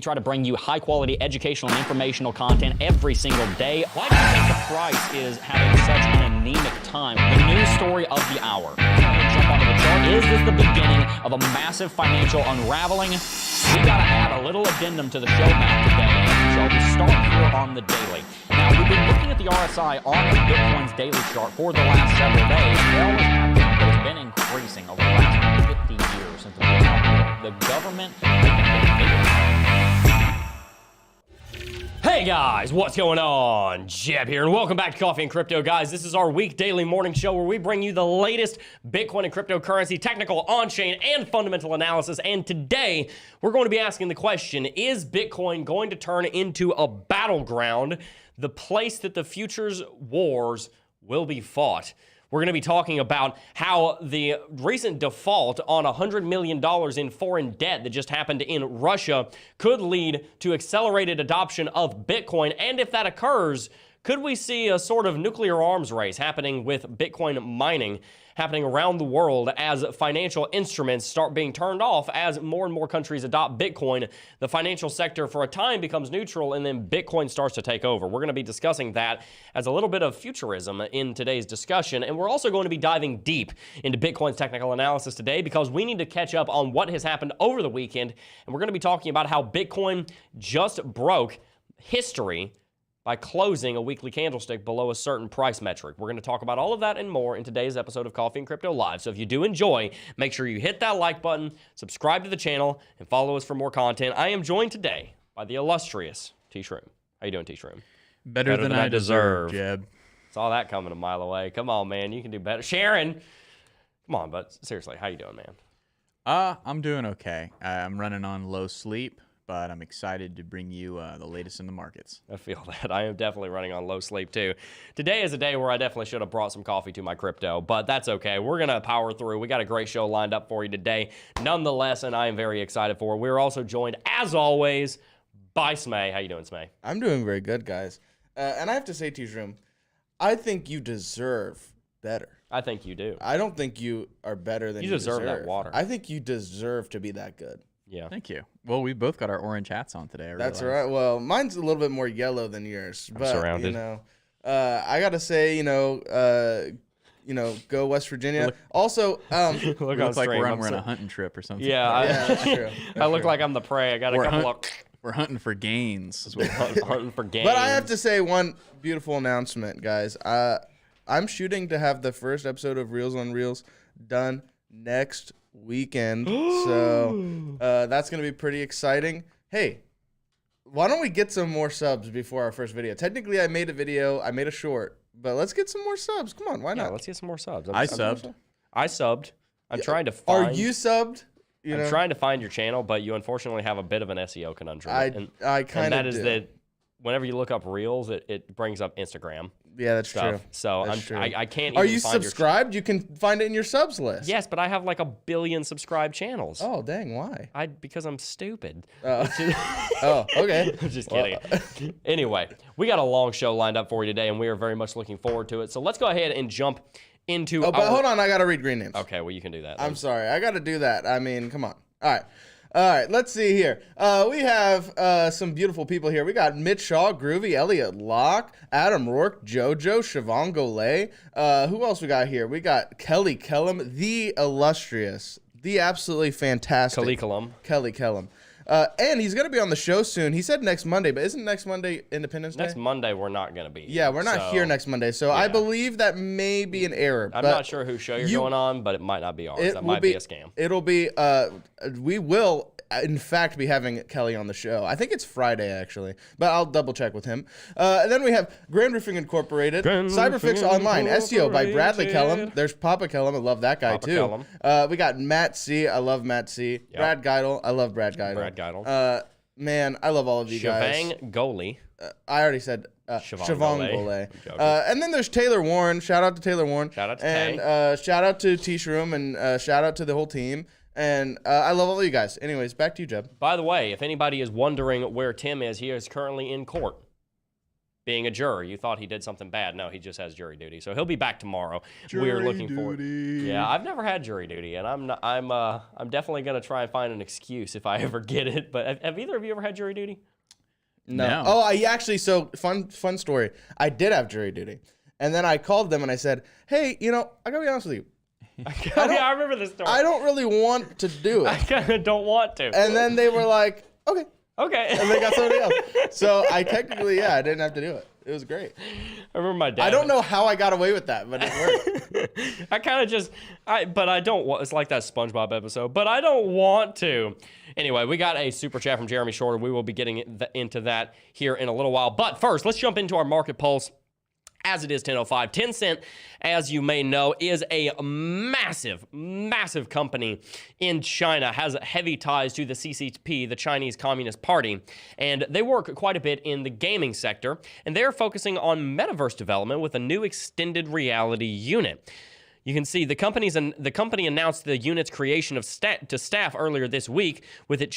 try to bring you high-quality educational and informational content every single day. Why do you think the price is having such an anemic time? The news story of the hour. Jump onto the chart. Is this the beginning of a massive financial unraveling? We got to add a little addendum to the show map today. So we start here on the daily. Now, we've been looking at the RSI on Bitcoin's daily chart for the last several days. It always has been, but it's been increasing over the last 50 years since the government has been bigger. Hey guys, what's going on? Jebb here, and welcome back to Coffee and Crypto, guys. This is our weekdaily morning show where we bring you the latest Bitcoin and cryptocurrency technical, on-chain, and fundamental analysis. And today, we're going to be asking the question, is Bitcoin going to turn into a battleground, the place that the future's wars will be fought? We're going to be talking about how the recent default on $100 million in foreign debt that just happened in Russia could lead to accelerated adoption of Bitcoin. And if that occurs, could we see a sort of nuclear arms race happening with Bitcoin mining happening around the world as financial instruments start being turned off as more and more countries adopt Bitcoin? The financial sector for a time becomes neutral and then Bitcoin starts to take over. We're going to be discussing that as a little bit of futurism in today's discussion. And we're also going to be diving deep into Bitcoin's technical analysis today because we need to catch up on what has happened over the weekend. And we're going to be talking about how Bitcoin just broke history by closing a weekly candlestick below a certain price metric. We're going to talk about all of that and more in today's episode of Coffee and Crypto Live. So if you do enjoy, make sure you hit that like button, subscribe to the channel, and follow us for more content. I am joined today by the illustrious T-Shroom. How you doing, T-Shroom? Better than I deserve, Jebb. Saw that coming a mile away. Come on, man. You can do better. Sharon, come on, but seriously, how you doing, man? I'm doing okay. I'm running on low sleep, but I'm excited to bring you the latest in the markets. I feel that. I am definitely running on low sleep, too. Today is a day where I definitely should have brought some coffee to my crypto, but that's okay. We're going to power through. We got a great show lined up for you today, nonetheless, and I am very excited for it. We're also joined, as always, by Smay. How you doing, Smay? I'm doing very good, guys. And I have to say, T-Shroom, I think you deserve better. I think you do. I don't think you are better than you deserve. You deserve that water. I think you deserve to be that good. Yeah. Thank you. Well, we both got our orange hats on today. That's right. Well, mine's a little bit more yellow than yours, but surrounded. you know, I gotta say, go West Virginia. Also, Look like we're on a hunting trip or something. Yeah, that's true. I look like I'm the prey. I got a couple of. We're hunting for gains. Hunting for gains. But I have to say one beautiful announcement, guys. I'm shooting to have the first episode of Reels on Reels done next weekend, so that's gonna be pretty exciting. Hey, why don't we get some more subs before our first video? Technically, I made a short, but let's get some more subs. Come on, why not? Yeah, let's get some more subs. I subbed. I'm trying to find. Are you subbed? I'm trying to find your channel, but you unfortunately have a bit of an SEO conundrum. I kind of And that is do. that whenever you look up Reels, it brings up Instagram. Yeah, that's stuff. true. So That's true. I can't. Are even you find subscribed? You can find it in your subs list. Yes, but I have like 1 billion subscribed channels. Oh, dang, why? Because I'm stupid. Oh, okay. I'm just kidding. Anyway, we got a long show lined up for you today, and we are very much looking forward to it. So let's go ahead and jump into. Oh, but hold on, I gotta read green names. Okay, well you can do that. I'm sorry, I gotta do that. I mean, come on. All right, let's see here. We have some beautiful people here. We got Mitch Shaw, Groovy, Elliot Locke, Adam Rourke, Jojo, Siobhan Golay. Who else we got here? We got Kelly Kellum, the illustrious, the absolutely fantastic. Kelly Kellum. And he's going to be on the show soon. He said next Monday, but isn't next Monday Independence Day? Next Monday, we're not going to be. Yeah, we're not here next Monday. So yeah. I believe that may be an error. I'm not sure whose show you're going on, but it might not be ours. That might be a scam. It'll be, we will, in fact, be having Kelly on the show. I think it's Friday, actually, but I'll double check with him. And then we have Grand Roofing Incorporated, Cyberfix Online, SEO by Bradley Kellum. There's Papa Kellum. I love that guy, too. We got Matt C. I love Matt C. Yep. Brad Geidel. I love Brad Geidel. Man, I love all of you guys. Siobhan Golay. I already said Siobhan Golay. And then there's Taylor Warren. Shout out to Taylor Warren. Shout out to And shout out to T-Shroom and shout out to the whole team. And I love all of you guys. Anyways, back to you, Jebb. By the way, if anybody is wondering where Tim is, he is currently in court. being a juror. You thought he did something bad. No, he just has jury duty. So he'll be back tomorrow. We're looking forward. Yeah, I've never had jury duty, and I'm definitely gonna try and find an excuse if I ever get it. But have either of you ever had jury duty? No. Oh, I actually, so fun story. I did have jury duty. And then I called them and I said, hey, I gotta be honest with you. I remember this story. I don't really want to do I it. kind of don't want to. And then they were like, okay. Okay. And they got somebody else. So I technically, I didn't have to do it. It was great. I remember my dad. I don't know how I got away with that, but it worked. I kind of but I don't want, it's like that SpongeBob episode, but I don't want to. Anyway, we got a super chat from Jeremy Shorter. We will be getting into that here in a little while. But first, let's jump into our market pulse. As it is 10:05, Tencent, as you may know, is a massive, massive company in China, has heavy ties to the CCP, the Chinese Communist Party, and they work quite a bit in the gaming sector, and they're focusing on metaverse development with a new extended reality unit. You can see the company announced the unit's creation to staff earlier this week. With it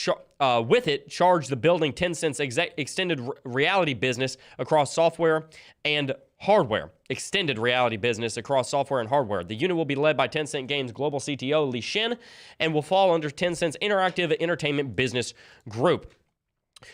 charged the building Tencent's extended reality business across software and hardware. Extended reality business across software and hardware. The unit will be led by Tencent Games global CTO Li Shen and will fall under Tencent's Interactive Entertainment Business Group.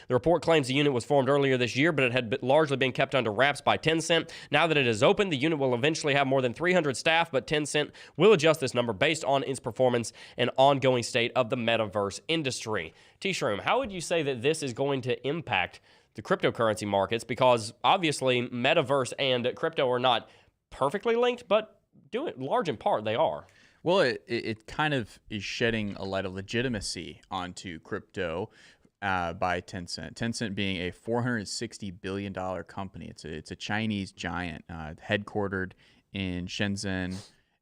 The report claims the unit was formed earlier this year, but it had largely been kept under wraps by Tencent. Now that it is open, the unit will eventually have more than 300 staff, but Tencent will adjust this number based on its performance and ongoing state of the metaverse industry. T-Shroom, how would you say that this is going to impact the cryptocurrency markets? Because obviously metaverse and crypto are not perfectly linked, but large in part they are. Well, it kind of is shedding a light of legitimacy onto crypto. By Tencent. Tencent being a $460 billion company. It's a Chinese giant headquartered in Shenzhen,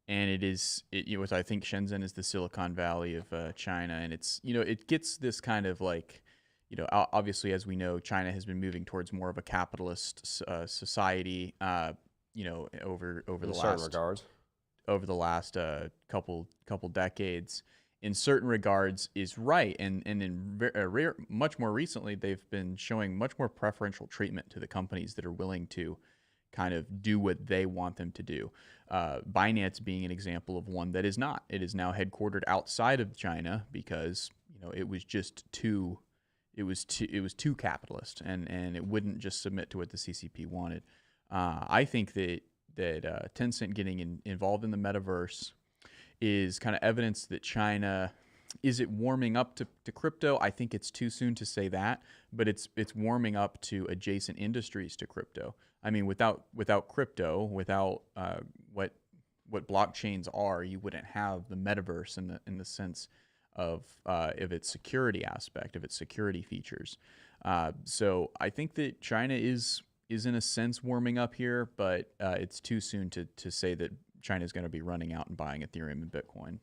and I think Shenzhen is the Silicon Valley of China, and it gets this kind of like, obviously as we know, China has been moving towards more of a capitalist society, over the last couple decades. In certain regards is right, and in much more recently, they've been showing much more preferential treatment to the companies that are willing to kind of do what they want them to do. Binance being an example of one that is not. It is now headquartered outside of China because it was just too capitalist, and it wouldn't just submit to what the CCP wanted. I think that Tencent getting involved in the metaverse is kind of evidence that China, is it warming up to crypto? I think it's too soon to say that, but it's warming up to adjacent industries to crypto. I mean, without crypto, without what blockchains are, you wouldn't have the metaverse in the sense of its security aspect, of its security features. So I think that China is in a sense warming up here, but it's too soon to say that China's going to be running out and buying Ethereum and Bitcoin.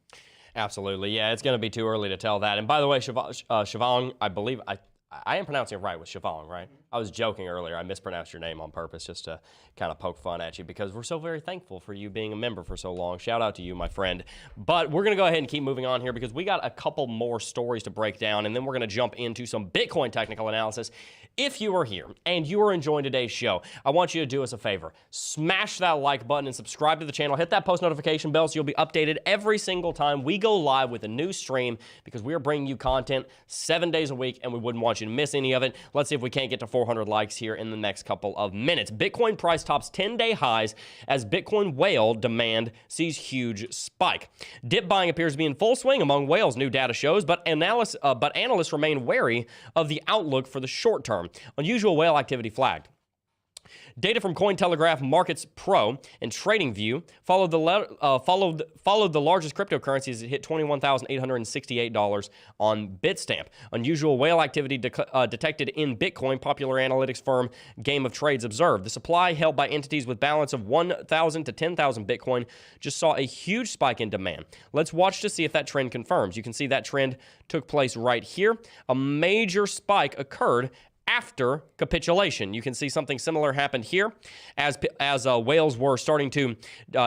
Absolutely. Yeah, it's going to be too early to tell that. And by the way, Siobhan, I believe I am pronouncing it right with Siobhan, right? I was joking earlier. I mispronounced your name on purpose just to kind of poke fun at you because we're so very thankful for you being a member for so long. Shout out to you, my friend. But we're going to go ahead and keep moving on here because we got a couple more stories to break down, and then we're going to jump into some Bitcoin technical analysis. If you are here and you are enjoying today's show, I want you to do us a favor. Smash that like button and subscribe to the channel. Hit that post notification bell so you'll be updated every single time we go live with a new stream because we are bringing you content 7 days a week and we wouldn't want you to miss any of it. Let's see if we can't get to 400 likes here in the next couple of minutes. Bitcoin price tops 10-day highs as Bitcoin whale demand sees huge spike. Dip buying appears to be in full swing among whales, new data shows, but analysts remain wary of the outlook for the short term. Unusual whale activity flagged. Data from Cointelegraph Markets Pro and TradingView followed the largest cryptocurrencies as it hit $21,868 on Bitstamp. Unusual whale activity detected in Bitcoin, popular analytics firm Game of Trades observed. The supply held by entities with balance of 1,000 to 10,000 Bitcoin just saw a huge spike in demand. Let's watch to see if that trend confirms. You can see that trend took place right here. A major spike occurred after capitulation. You can see something similar happened here as whales were starting to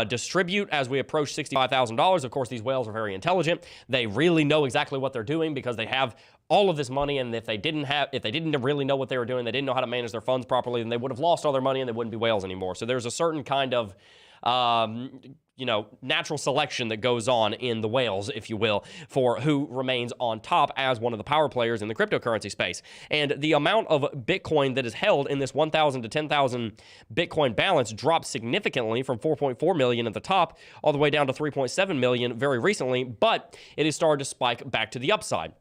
distribute as we approach $65,000. Of course, these whales are very intelligent. They really know exactly what they're doing because they have all of this money, and if they didn't really know what they were doing, they didn't know how to manage their funds properly, then they would have lost all their money and they wouldn't be whales anymore. So there's a certain kind of natural selection that goes on in the whales, if you will, for who remains on top as one of the power players in the cryptocurrency space. And the amount of Bitcoin that is held in this 1,000 to 10,000 Bitcoin balance dropped significantly from 4.4 million at the top all the way down to 3.7 million very recently, but it has started to spike back to the upside.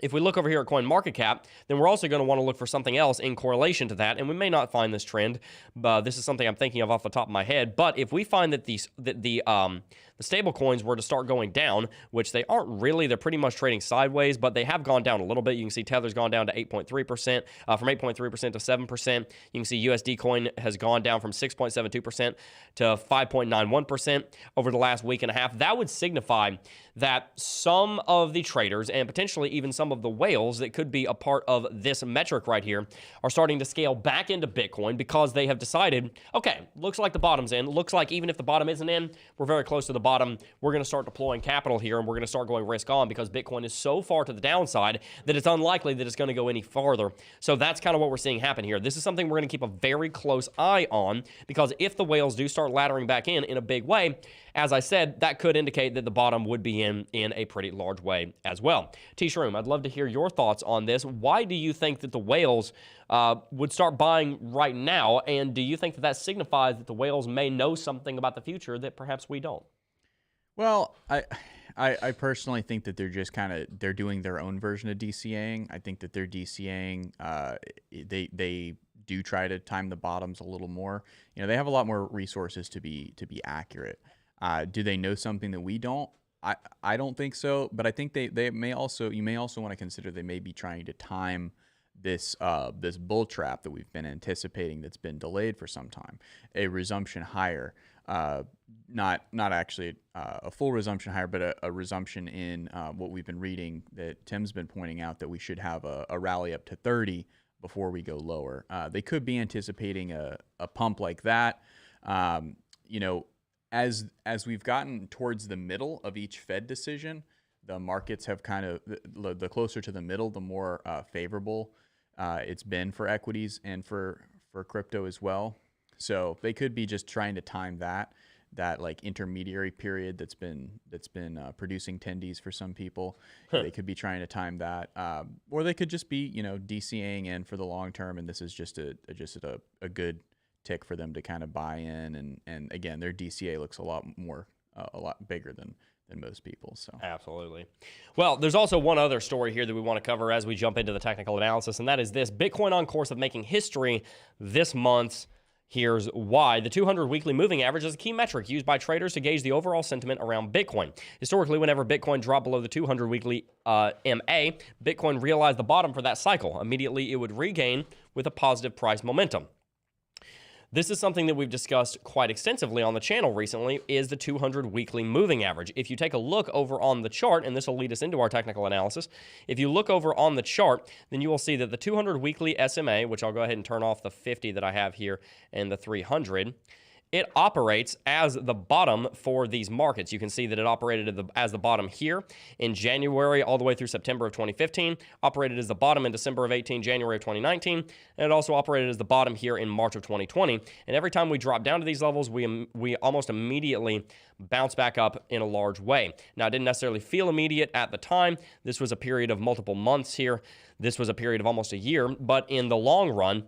If we look over here at CoinMarketCap, then we're also going to want to look for something else in correlation to that, and we may not find this trend. This is something I'm thinking of off the top of my head. But if we find that the stable coins were to start going down, which they aren't really, they're pretty much trading sideways, but they have gone down a little bit. You can see Tether's gone down to 8.3%, from 8.3% to 7%. You can see USD coin has gone down from 6.72% to 5.91% over the last week and a half. That would signify that some of the traders and potentially even some of the whales that could be a part of this metric right here are starting to scale back into Bitcoin because they have decided, okay, looks like the bottom's in. Looks like even if the bottom isn't in, we're very close to the bottom. We're going to start deploying capital here, and we're going to start going risk on because Bitcoin is so far to the downside that it's unlikely that it's going to go any farther. So that's kind of what we're seeing happen here. This is something we're going to keep a very close eye on because if the whales do start laddering back in a big way, as I said, that could indicate that the bottom would be in a pretty large way as well. T-Shroom, I'd love to hear your thoughts on this. Why do you think that the whales would start buying right now? And do you think that that signifies that the whales may know something about the future that perhaps we don't? Well, I personally think that they're just they're doing their own version of DCAing. I think that they're DCAing. They do try to time the bottoms a little more. You know, they have a lot more resources to be accurate. Do they know something that we don't? I don't think so, but I think they may also, you may also want to consider they may be trying to time this this bull trap that we've been anticipating that's been delayed for some time, a resumption higher, not actually a full resumption higher, but a resumption in what we've been reading that Tim's been pointing out, that we should have a rally up to 30 before we go lower. They could be anticipating a pump like that. You know, as we've gotten towards the middle of each Fed decision, the markets have kind of, the closer to the middle, the more favorable it's been for equities and for crypto as well. So they could be just trying to time that like intermediary period that's been producing tendies for some people. They could be trying to time that, or they could just be, you know, DCAing in for the long term, and this is just a good tick for them to kind of buy in. And again, their DCA looks a lot bigger than most people. So absolutely. Well, there's also one other story here that we want to cover as we jump into the technical analysis, and that is this: Bitcoin on course of making history this month. Here's why. The 200 weekly moving average is a key metric used by traders to gauge the overall sentiment around Bitcoin. Historically, whenever Bitcoin dropped below the 200 weekly MA, Bitcoin realized the bottom for that cycle. Immediately, it would regain with a positive price momentum. This is something that we've discussed quite extensively on the channel recently, is the 200 weekly moving average. If you take a look over on the chart, and this will lead us into our technical analysis, if you look over on the chart, then you will see that the 200 weekly SMA, which I'll go ahead and turn off the 50 that I have here and the 300, it operates as the bottom for these markets. You can see that it operated as the bottom here in January all the way through September of 2015, operated as the bottom in December of 18, January of 2019, and it also operated as the bottom here in March of 2020. And every time we drop down to these levels, we almost immediately bounce back up in a large way. Now, it didn't necessarily feel immediate at the time. This was a period of multiple months here. This was a period of almost a year, but in the long run,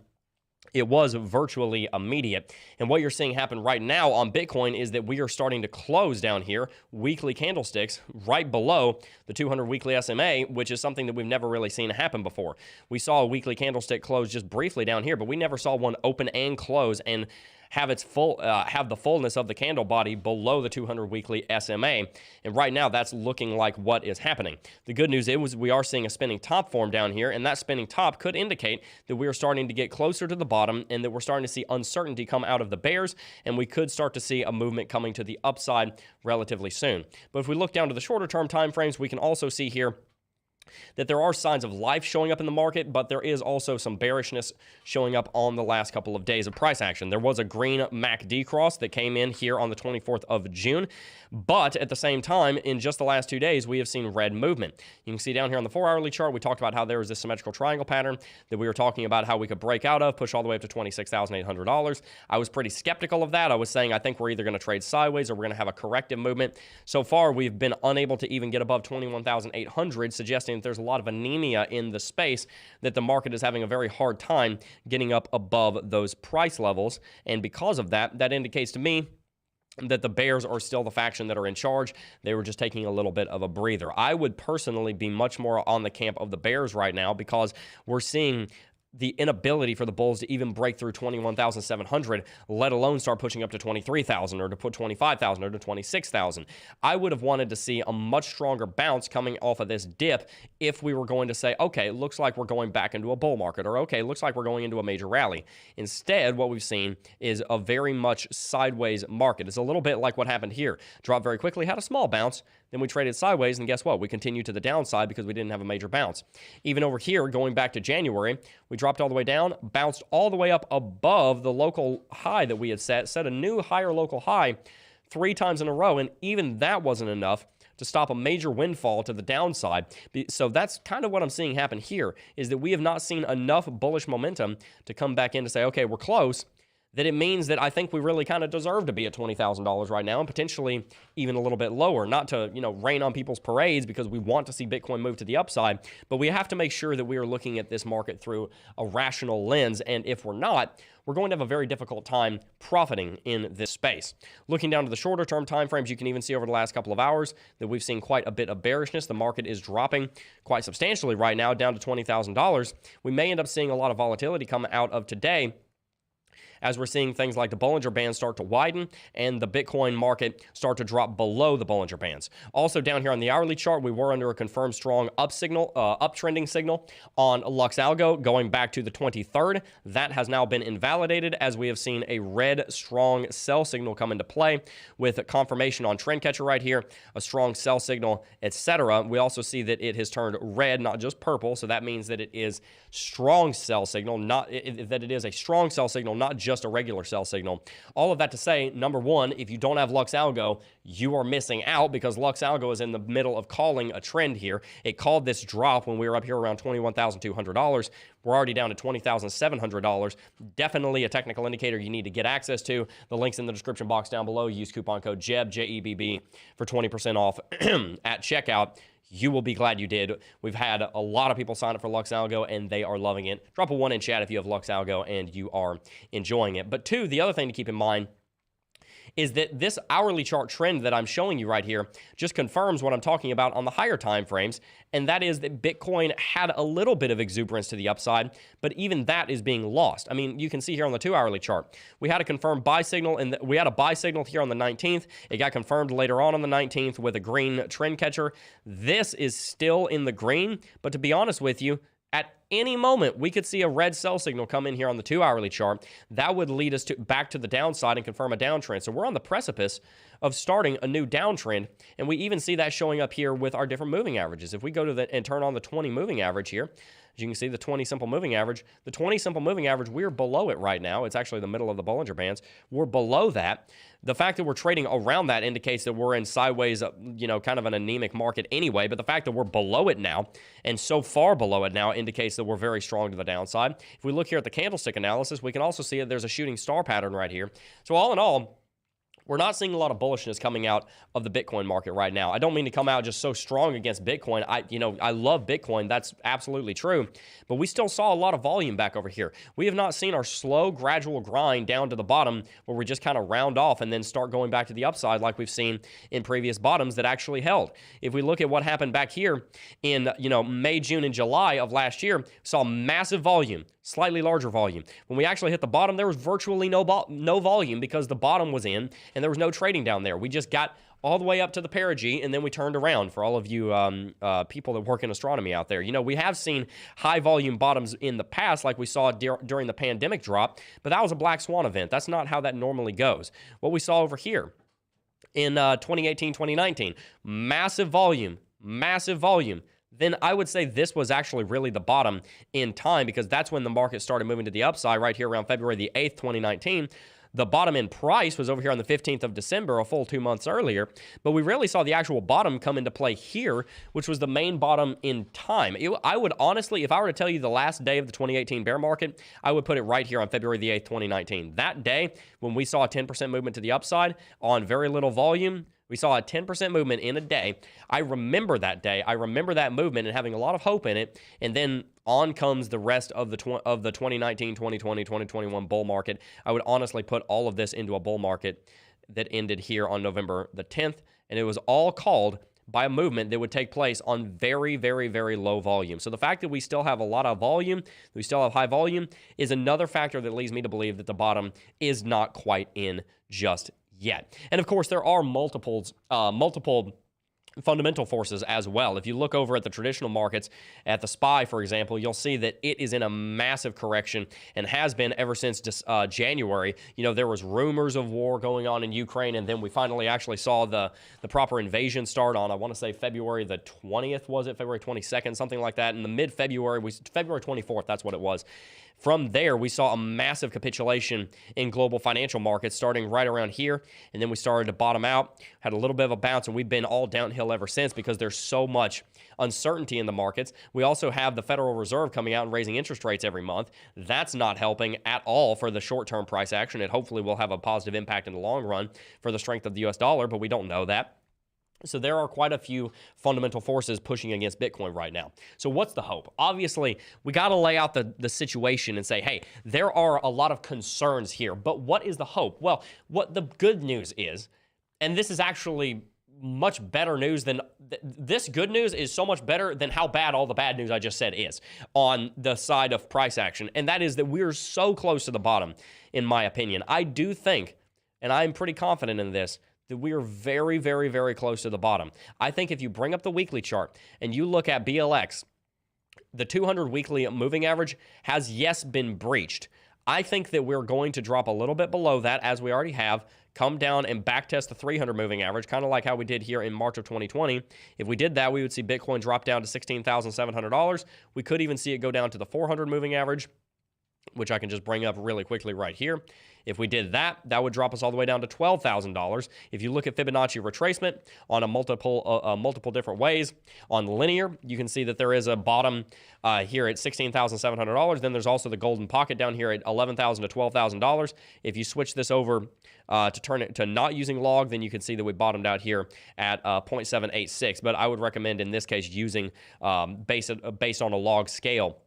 it was virtually immediate. And what you're seeing happen right now on Bitcoin is that we are starting to close down here weekly candlesticks right below the 200 weekly SMA, which is something that we've never really seen happen before. We saw a weekly candlestick close just briefly down here, but we never saw one open and close and have the fullness of the candle body below the 200 weekly SMA. And right now, that's looking like what is happening. The good news is we are seeing a spinning top form down here, and that spinning top could indicate that we are starting to get closer to the bottom and that we're starting to see uncertainty come out of the bears, and we could start to see a movement coming to the upside relatively soon. But if we look down to the shorter term time frames, we can also see here that there are signs of life showing up in the market, but there is also some bearishness showing up on the last couple of days of price action. There was a green MACD cross that came in here on the 24th of June, but at the same time, in just the last 2 days, we have seen red movement. You can see down here on the 4-hourly chart, we talked about how there was this symmetrical triangle pattern that we were talking about how we could break out of, push all the way up to $26,800. I was pretty skeptical of that. I was saying I think we're either going to trade sideways or we're going to have a corrective movement. So far, we've been unable to even get above 21,800, suggesting that there's a lot of anemia in the space, that the market is having a very hard time getting up above those price levels. And because of that, that indicates to me that the bears are still the faction that are in charge. They were just taking a little bit of a breather. I would personally be much more on the camp of the bears right now, because we're seeing the inability for the bulls to even break through 21,700, let alone start pushing up to 23,000 or to put 25,000 or to 26,000. I would have wanted to see a much stronger bounce coming off of this dip if we were going to say, okay, it looks like we're going back into a bull market, or okay, it looks like we're going into a major rally. Instead, what we've seen is a very much sideways market. It's a little bit like what happened here. Dropped very quickly, had a small bounce, then we traded sideways, and guess what? We continued to the downside because we didn't have a major bounce. Even over here, going back to January, we dropped all the way down, bounced all the way up above the local high that we had set a new higher local high 3 times in a row, and even that wasn't enough to stop a major windfall to the downside. So that's kind of what I'm seeing happen here, is that we have not seen enough bullish momentum to come back in to say, okay, we're close, that it means that I think we really kind of deserve to be at $20,000 right now, and potentially even a little bit lower. Not to, rain on people's parades, because we want to see Bitcoin move to the upside, but we have to make sure that we are looking at this market through a rational lens, and if we're not, we're going to have a very difficult time profiting in this space. Looking down to the shorter term time frames, you can even see over the last couple of hours that we've seen quite a bit of bearishness. The market is dropping quite substantially right now, down to $20,000. We may end up seeing a lot of volatility come out of today, as we're seeing things like the Bollinger Bands start to widen and the Bitcoin market start to drop below the Bollinger Bands. Also down here on the hourly chart, we were under a confirmed strong uptrending signal on Lux Algo going back to the 23rd. That has now been invalidated, as we have seen a red strong sell signal come into play with a confirmation on trend catcher right here, a strong sell signal, etc. We also see that it has turned red, not just purple, so that means that it is strong sell signal, that it is a strong sell signal, not just a regular sell signal. All of that to say, number one, if you don't have Lux Algo, you are missing out, because Lux Algo is in the middle of calling a trend here. It called this drop when we were up here around $21,200. We're already down to $20,700. Definitely a technical indicator you need to get access to. The link's in the description box down below. Use coupon code Jebb, J-E-B-B, for 20% off at checkout. You will be glad you did. We've had a lot of people sign up for Lux Algo, and they are loving it. Drop a 1 in chat if you have Lux Algo and you are enjoying it. But 2, the other thing to keep in mind is that this hourly chart trend that I'm showing you right here just confirms what I'm talking about on the higher time frames, and that is that Bitcoin had a little bit of exuberance to the upside, but even that is being lost. I mean, you can see here on the 2-hourly chart, we had a confirmed buy signal, and we had a buy signal here on the 19th. It got confirmed later on the 19th with a green trend catcher. This is still in the green, but to be honest with you, at any moment, we could see a red sell signal come in here on the 2-hourly chart. That would lead us back to the downside and confirm a downtrend. So we're on the precipice of starting a new downtrend, and we even see that showing up here with our different moving averages. If we go to and turn on the 20 moving average here, as you can see, the 20 simple moving average, we're below it right now. It's actually the middle of the Bollinger Bands. We're below that. The fact that we're trading around that indicates that we're in sideways, kind of an anemic market anyway, but the fact that we're below it now, and so far below it now, indicates that we're very strong to the downside. If we look here at the candlestick analysis, we can also see that there's a shooting star pattern right here. So all in all, we're not seeing a lot of bullishness coming out of the Bitcoin market right now. I don't mean to come out just so strong against Bitcoin. I love Bitcoin. That's absolutely true. But we still saw a lot of volume back over here. We have not seen our slow, gradual grind down to the bottom where we just kind of round off and then start going back to the upside like we've seen in previous bottoms that actually held. If we look at what happened back here in, May, June, and July of last year, saw massive volume, slightly larger volume. When we actually hit the bottom, there was virtually no volume because the bottom was in and there was no trading down there. We just got all the way up to the perigee, and then we turned around. For all of you people that work in astronomy out there, we have seen high volume bottoms in the past, like we saw during the pandemic drop, but that was a black swan event. That's not how that normally goes. What we saw over here in 2018, 2019, massive volume, then I would say this was actually really the bottom in time, because that's when the market started moving to the upside right here around February the 8th, 2019. The bottom in price was over here on the 15th of December, a full 2 months earlier, but we rarely saw the actual bottom come into play here, which was the main bottom in time. I would honestly, if I were to tell you the last day of the 2018 bear market, I would put it right here on February the 8th, 2019. That day, when we saw a 10% movement to the upside on very little volume, we saw a 10% movement in a day. I remember that day. I remember that movement and having a lot of hope in it. And then on comes the rest of the 2019, 2020, 2021 bull market. I would honestly put all of this into a bull market that ended here on November the 10th. And it was all called by a movement that would take place on very, very, very low volume. So the fact that we still have a lot of volume, we still have high volume, is another factor that leads me to believe that the bottom is not quite in just yet. And of course, there are multiple fundamental forces as well. If you look over at the traditional markets, at the SPY, for example, you'll see that it is in a massive correction and has been ever since January. You know, there was rumors of war going on in Ukraine, and then we finally actually saw the proper invasion start on, I want to say February the 20th, was it? February 22nd, something like that. In the mid-February, February 24th, that's what it was. From there, we saw a massive capitulation in global financial markets starting right around here, and then we started to bottom out, had a little bit of a bounce, and we've been all downhill ever since because there's so much uncertainty in the markets. We also have the Federal Reserve coming out and raising interest rates every month. That's not helping at all for the short-term price action. It hopefully will have a positive impact in the long run for the strength of the U.S. dollar, but we don't know that. So there are quite a few fundamental forces pushing against Bitcoin right now. So what's the hope? Obviously, we got to lay out the situation and say, hey, there are a lot of concerns here, but what is the hope? Well, what the good news is, and this is actually much better news than, this good news is so much better than how bad all the bad news I just said is on the side of price action, and that is that we're so close to the bottom, in my opinion. I do think, and I'm pretty confident in this, that we are very, very, very close to the bottom. I think if you bring up the weekly chart and you look at BLX, the 200 weekly moving average has, yes, been breached. I think that we're going to drop a little bit below that, as we already have, come down and backtest the 300 moving average, kind of like how we did here in March of 2020. If we did that, we would see Bitcoin drop down to $16,700. We could even see it go down to the 400 moving average, which I can just bring up really quickly right here. If we did that, that would drop us all the way down to $12,000. If you look at Fibonacci retracement on a multiple different ways, on linear, you can see that there is a bottom here at $16,700. Then there's also the golden pocket down here at $11,000 to $12,000. If you switch this over to turn it to not using log, then you can see that we bottomed out here at 0.786. But I would recommend in this case using based on a log scale.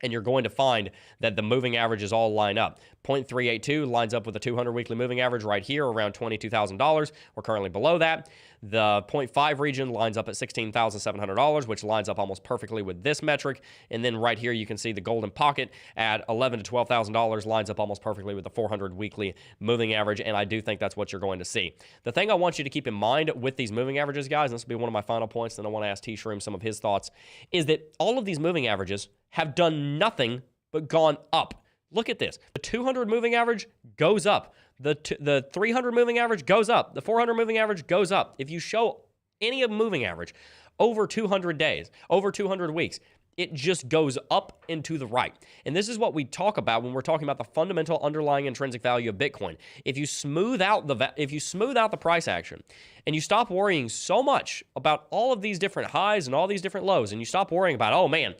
And you're going to find that the moving averages all line up. 0.382 lines up with the 200 weekly moving average right here around $22,000. We're currently below that. The 0.5 region lines up at $16,700, which lines up almost perfectly with this metric. And then right here, you can see the golden pocket at $11,000 to $12,000 lines up almost perfectly with the 400 weekly moving average. And I do think that's what you're going to see. The thing I want you to keep in mind with these moving averages, guys, and this will be one of my final points, then I want to ask T-Shroom some of his thoughts, is that all of these moving averages have done nothing but gone up. Look at this. The 200 moving average goes up. The 300 moving average goes up. The 400 moving average goes up. If you show any of moving average over 200 days, over 200 weeks, it just goes up and to the right. And this is what we talk about when we're talking about the fundamental underlying intrinsic value of Bitcoin. If you smooth out the price action and you stop worrying so much about all of these different highs and all these different lows, and you stop worrying about, oh man,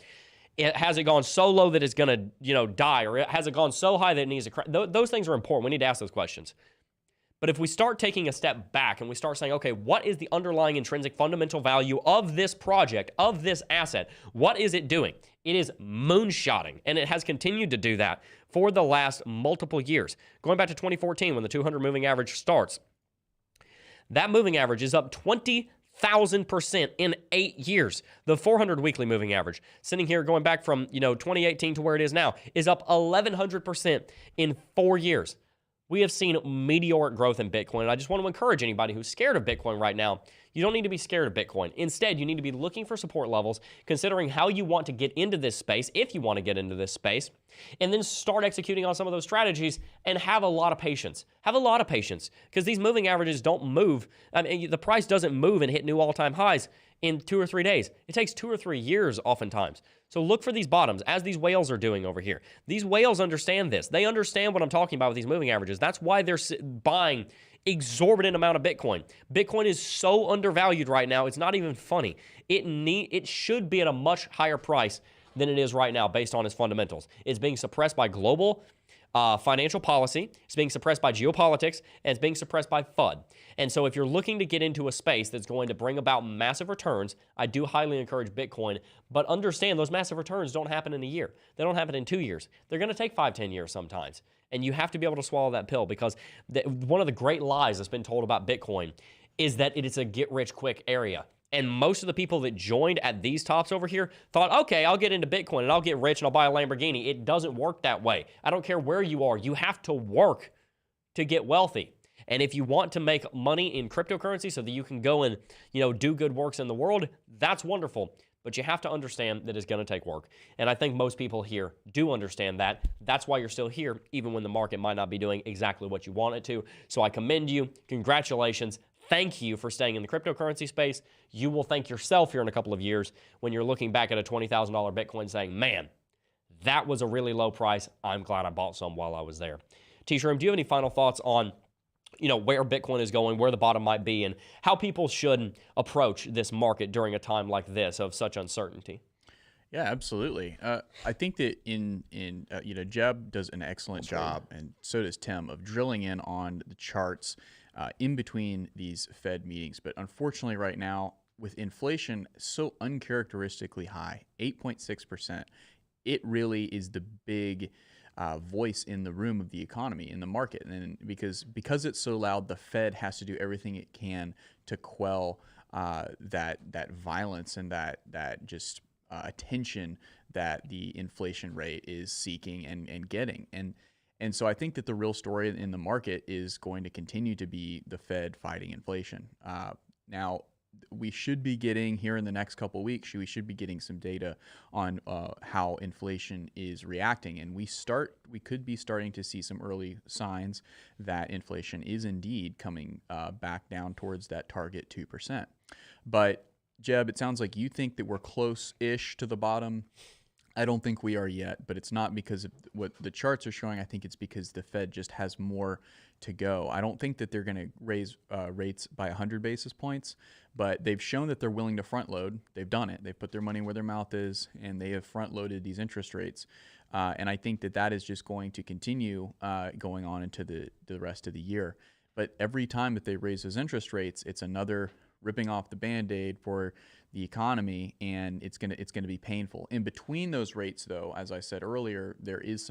has it gone so low that it's going to, die, or has it gone so high that it needs to crash? Those things are important. We need to ask those questions. But if we start taking a step back and we start saying, okay, what is the underlying intrinsic fundamental value of this project, of this asset? What is it doing? It is moonshotting, and it has continued to do that for the last multiple years. Going back to 2014, when the 200 moving average starts, that moving average is up 20,000% in 8 years. The 400 weekly moving average, sitting here going back from 2018 to where it is now, is up 1,100% in 4 years. We have seen meteoric growth in Bitcoin, and I just want to encourage anybody who's scared of Bitcoin right now, you don't need to be scared of Bitcoin. Instead, you need to be looking for support levels, considering how you want to get into this space, if you want to get into this space, and then start executing on some of those strategies and have a lot of patience. Have a lot of patience, because these moving averages don't move. I mean, the price doesn't move and hit new all-time highs in 2 or 3 days. It takes 2 or 3 years oftentimes. So look for these bottoms, as these whales are doing over here. These whales understand this. They understand what I'm talking about with these moving averages. That's why they're buying exorbitant amount of Bitcoin. Bitcoin is so undervalued right now, it's not even funny. It should be at a much higher price than it is right now based on its fundamentals. It's being suppressed by global financial policy, it's being suppressed by geopolitics, and it's being suppressed by FUD. And so if you're looking to get into a space that's going to bring about massive returns, I do highly encourage Bitcoin, but understand those massive returns don't happen in a year. They don't happen in 2 years. They're going to take 5, 10 years sometimes. And you have to be able to swallow that pill, because one of the great lies that's been told about Bitcoin is that it is a get-rich-quick area. And most of the people that joined at these tops over here thought, okay, I'll get into Bitcoin and I'll get rich and I'll buy a Lamborghini. It doesn't work that way. I don't care where you are. You have to work to get wealthy. And if you want to make money in cryptocurrency so that you can go and, do good works in the world, that's wonderful. But you have to understand that it's going to take work. And I think most people here do understand that. That's why you're still here, even when the market might not be doing exactly what you want it to. So I commend you. Congratulations. Thank you for staying in the cryptocurrency space. You will thank yourself here in a couple of years when you're looking back at a $20,000 Bitcoin saying, man, that was a really low price. I'm glad I bought some while I was there. T-Shroom, do you have any final thoughts on where Bitcoin is going, where the bottom might be, and how people should approach this market during a time like this of such uncertainty? Yeah, absolutely. I think that Jebb does an excellent job, and so does Tim, of drilling in on the charts in between these Fed meetings. But unfortunately, right now, with inflation so uncharacteristically high, 8.6%, it really is the big voice in the room of the economy, in the market. And because it's so loud, the Fed has to do everything it can to quell that violence and that just attention that the inflation rate is seeking and getting. And so I think that the real story in the market is going to continue to be the Fed fighting inflation. Now, we should be getting, here in the next couple of weeks, we should be getting some data on how inflation is reacting. And we could be starting to see some early signs that inflation is indeed coming back down towards that target 2%. But Jebb, it sounds like you think that we're close-ish to the bottom. I don't think we are yet, but it's not because of what the charts are showing. I think it's because the Fed just has more to go. I don't think that they're going to raise rates by 100 basis points, but they've shown that they're willing to front load. They've done it. They've put their money where their mouth is, and they have front loaded these interest rates. And I think that is just going to continue going on into the rest of the year. But every time that they raise those interest rates, it's another ripping off the Band-Aid for the economy, and it's gonna be painful. In between those rates, though, as I said earlier, there is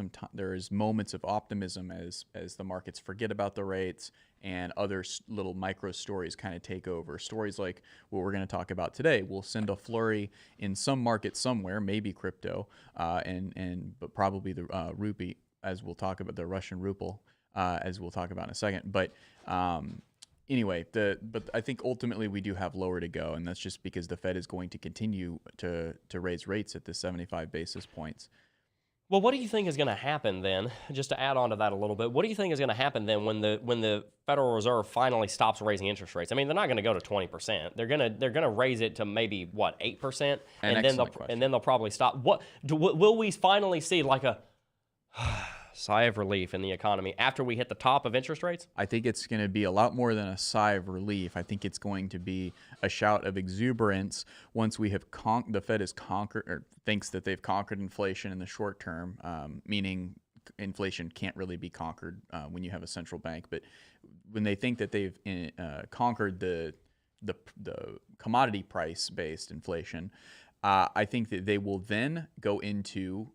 moments of optimism as the markets forget about the rates and other little micro stories kind of take over. Stories like what we're going to talk about today will send a flurry in some market somewhere, maybe crypto, but probably the rupee, as we'll talk about, the Russian ruble, as we'll talk about in a second. But anyway, but I think ultimately we do have lower to go, and that's just because the Fed is going to continue to raise rates at the 75 basis points. Well, what do you think is going to happen then? Just to add on to that a little bit, what do you think is going to happen then when the Federal Reserve finally stops raising interest rates? I mean, they're not going to go to 20%. They're gonna raise it to maybe 8%, and then they'll probably stop. Will we finally see like a sigh of relief in the economy after we hit the top of interest rates? I think it's going to be a lot more than a sigh of relief. I think it's going to be a shout of exuberance once we have the Fed has conquered, or thinks that they've conquered inflation in the short term, meaning inflation can't really be conquered when you have a central bank. But when they think that they've conquered the commodity price based inflation, I think that they will then go into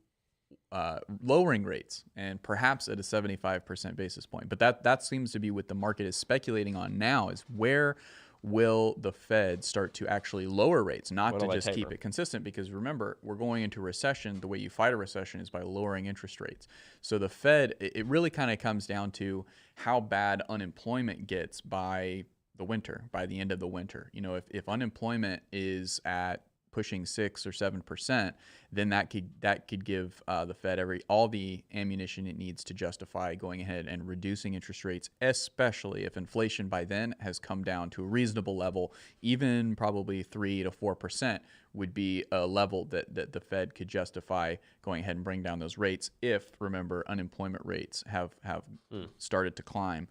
lowering rates, and perhaps at a 75% basis point. But that seems to be what the market is speculating on now, is where will the Fed start to actually lower rates, not to just keep it consistent. Because remember, we're going into a recession. The way you fight a recession is by lowering interest rates. So the Fed, it really kind of comes down to how bad unemployment gets by the winter, by the end of the winter. If unemployment is at pushing 6 or 7%, then that could give the Fed all the ammunition it needs to justify going ahead and reducing interest rates, especially if inflation by then has come down to a reasonable level. Even probably 3 to 4% would be a level that the Fed could justify going ahead and bring down those rates if, remember, unemployment rates have started to climb.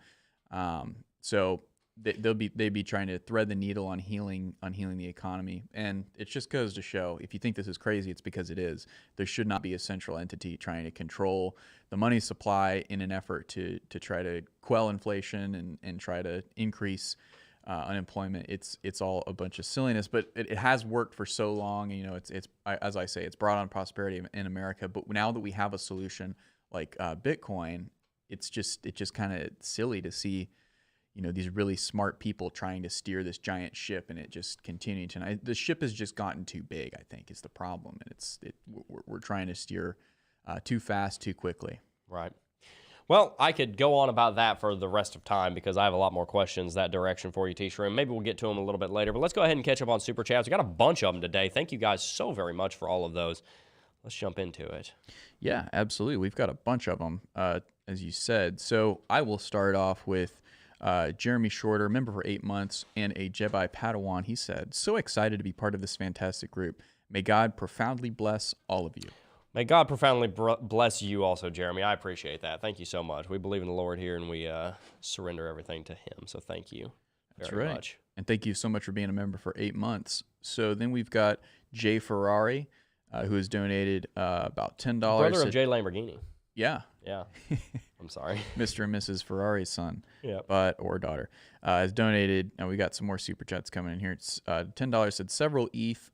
So they'd be trying to thread the needle on healing the economy, and it just goes to show, if you think this is crazy, it's because it is. There should not be a central entity trying to control the money supply in an effort to try to quell inflation and try to increase unemployment. It's all a bunch of silliness, but it has worked for so long. You know, it's as I say, it's brought on prosperity in America. But now that we have a solution like Bitcoin, it's just kind of silly to see, you know, these really smart people trying to steer this giant ship, and it just continuing to. The ship has just gotten too big, I think, is the problem, and we're trying to steer too fast, too quickly. Right. Well, I could go on about that for the rest of time because I have a lot more questions that direction for you, T-Shroom. Maybe we'll get to them a little bit later, but let's go ahead and catch up on Super Chats. We got a bunch of them today. Thank you guys so very much for all of those. Let's jump into it. Yeah, absolutely. We've got a bunch of them, as you said. So I will start off with Jeremy Shorter, member for 8 months, and a Jebbi Padawan. He said, "So excited to be part of this fantastic group. May God profoundly bless all of you." May God profoundly bless you also, Jeremy. I appreciate that. Thank you so much. We believe in the Lord here, and we surrender everything to him. So thank you very much. And thank you so much for being a member for 8 months. So then we've got Jay Ferrari, who has donated about $10. Brother of Jay Lamborghini. Yeah. Yeah. I'm sorry. Mr. and Mrs. Ferrari's son, Yep. or daughter, has donated. Now we got some more super chats coming in here. It's $10. Said several ETH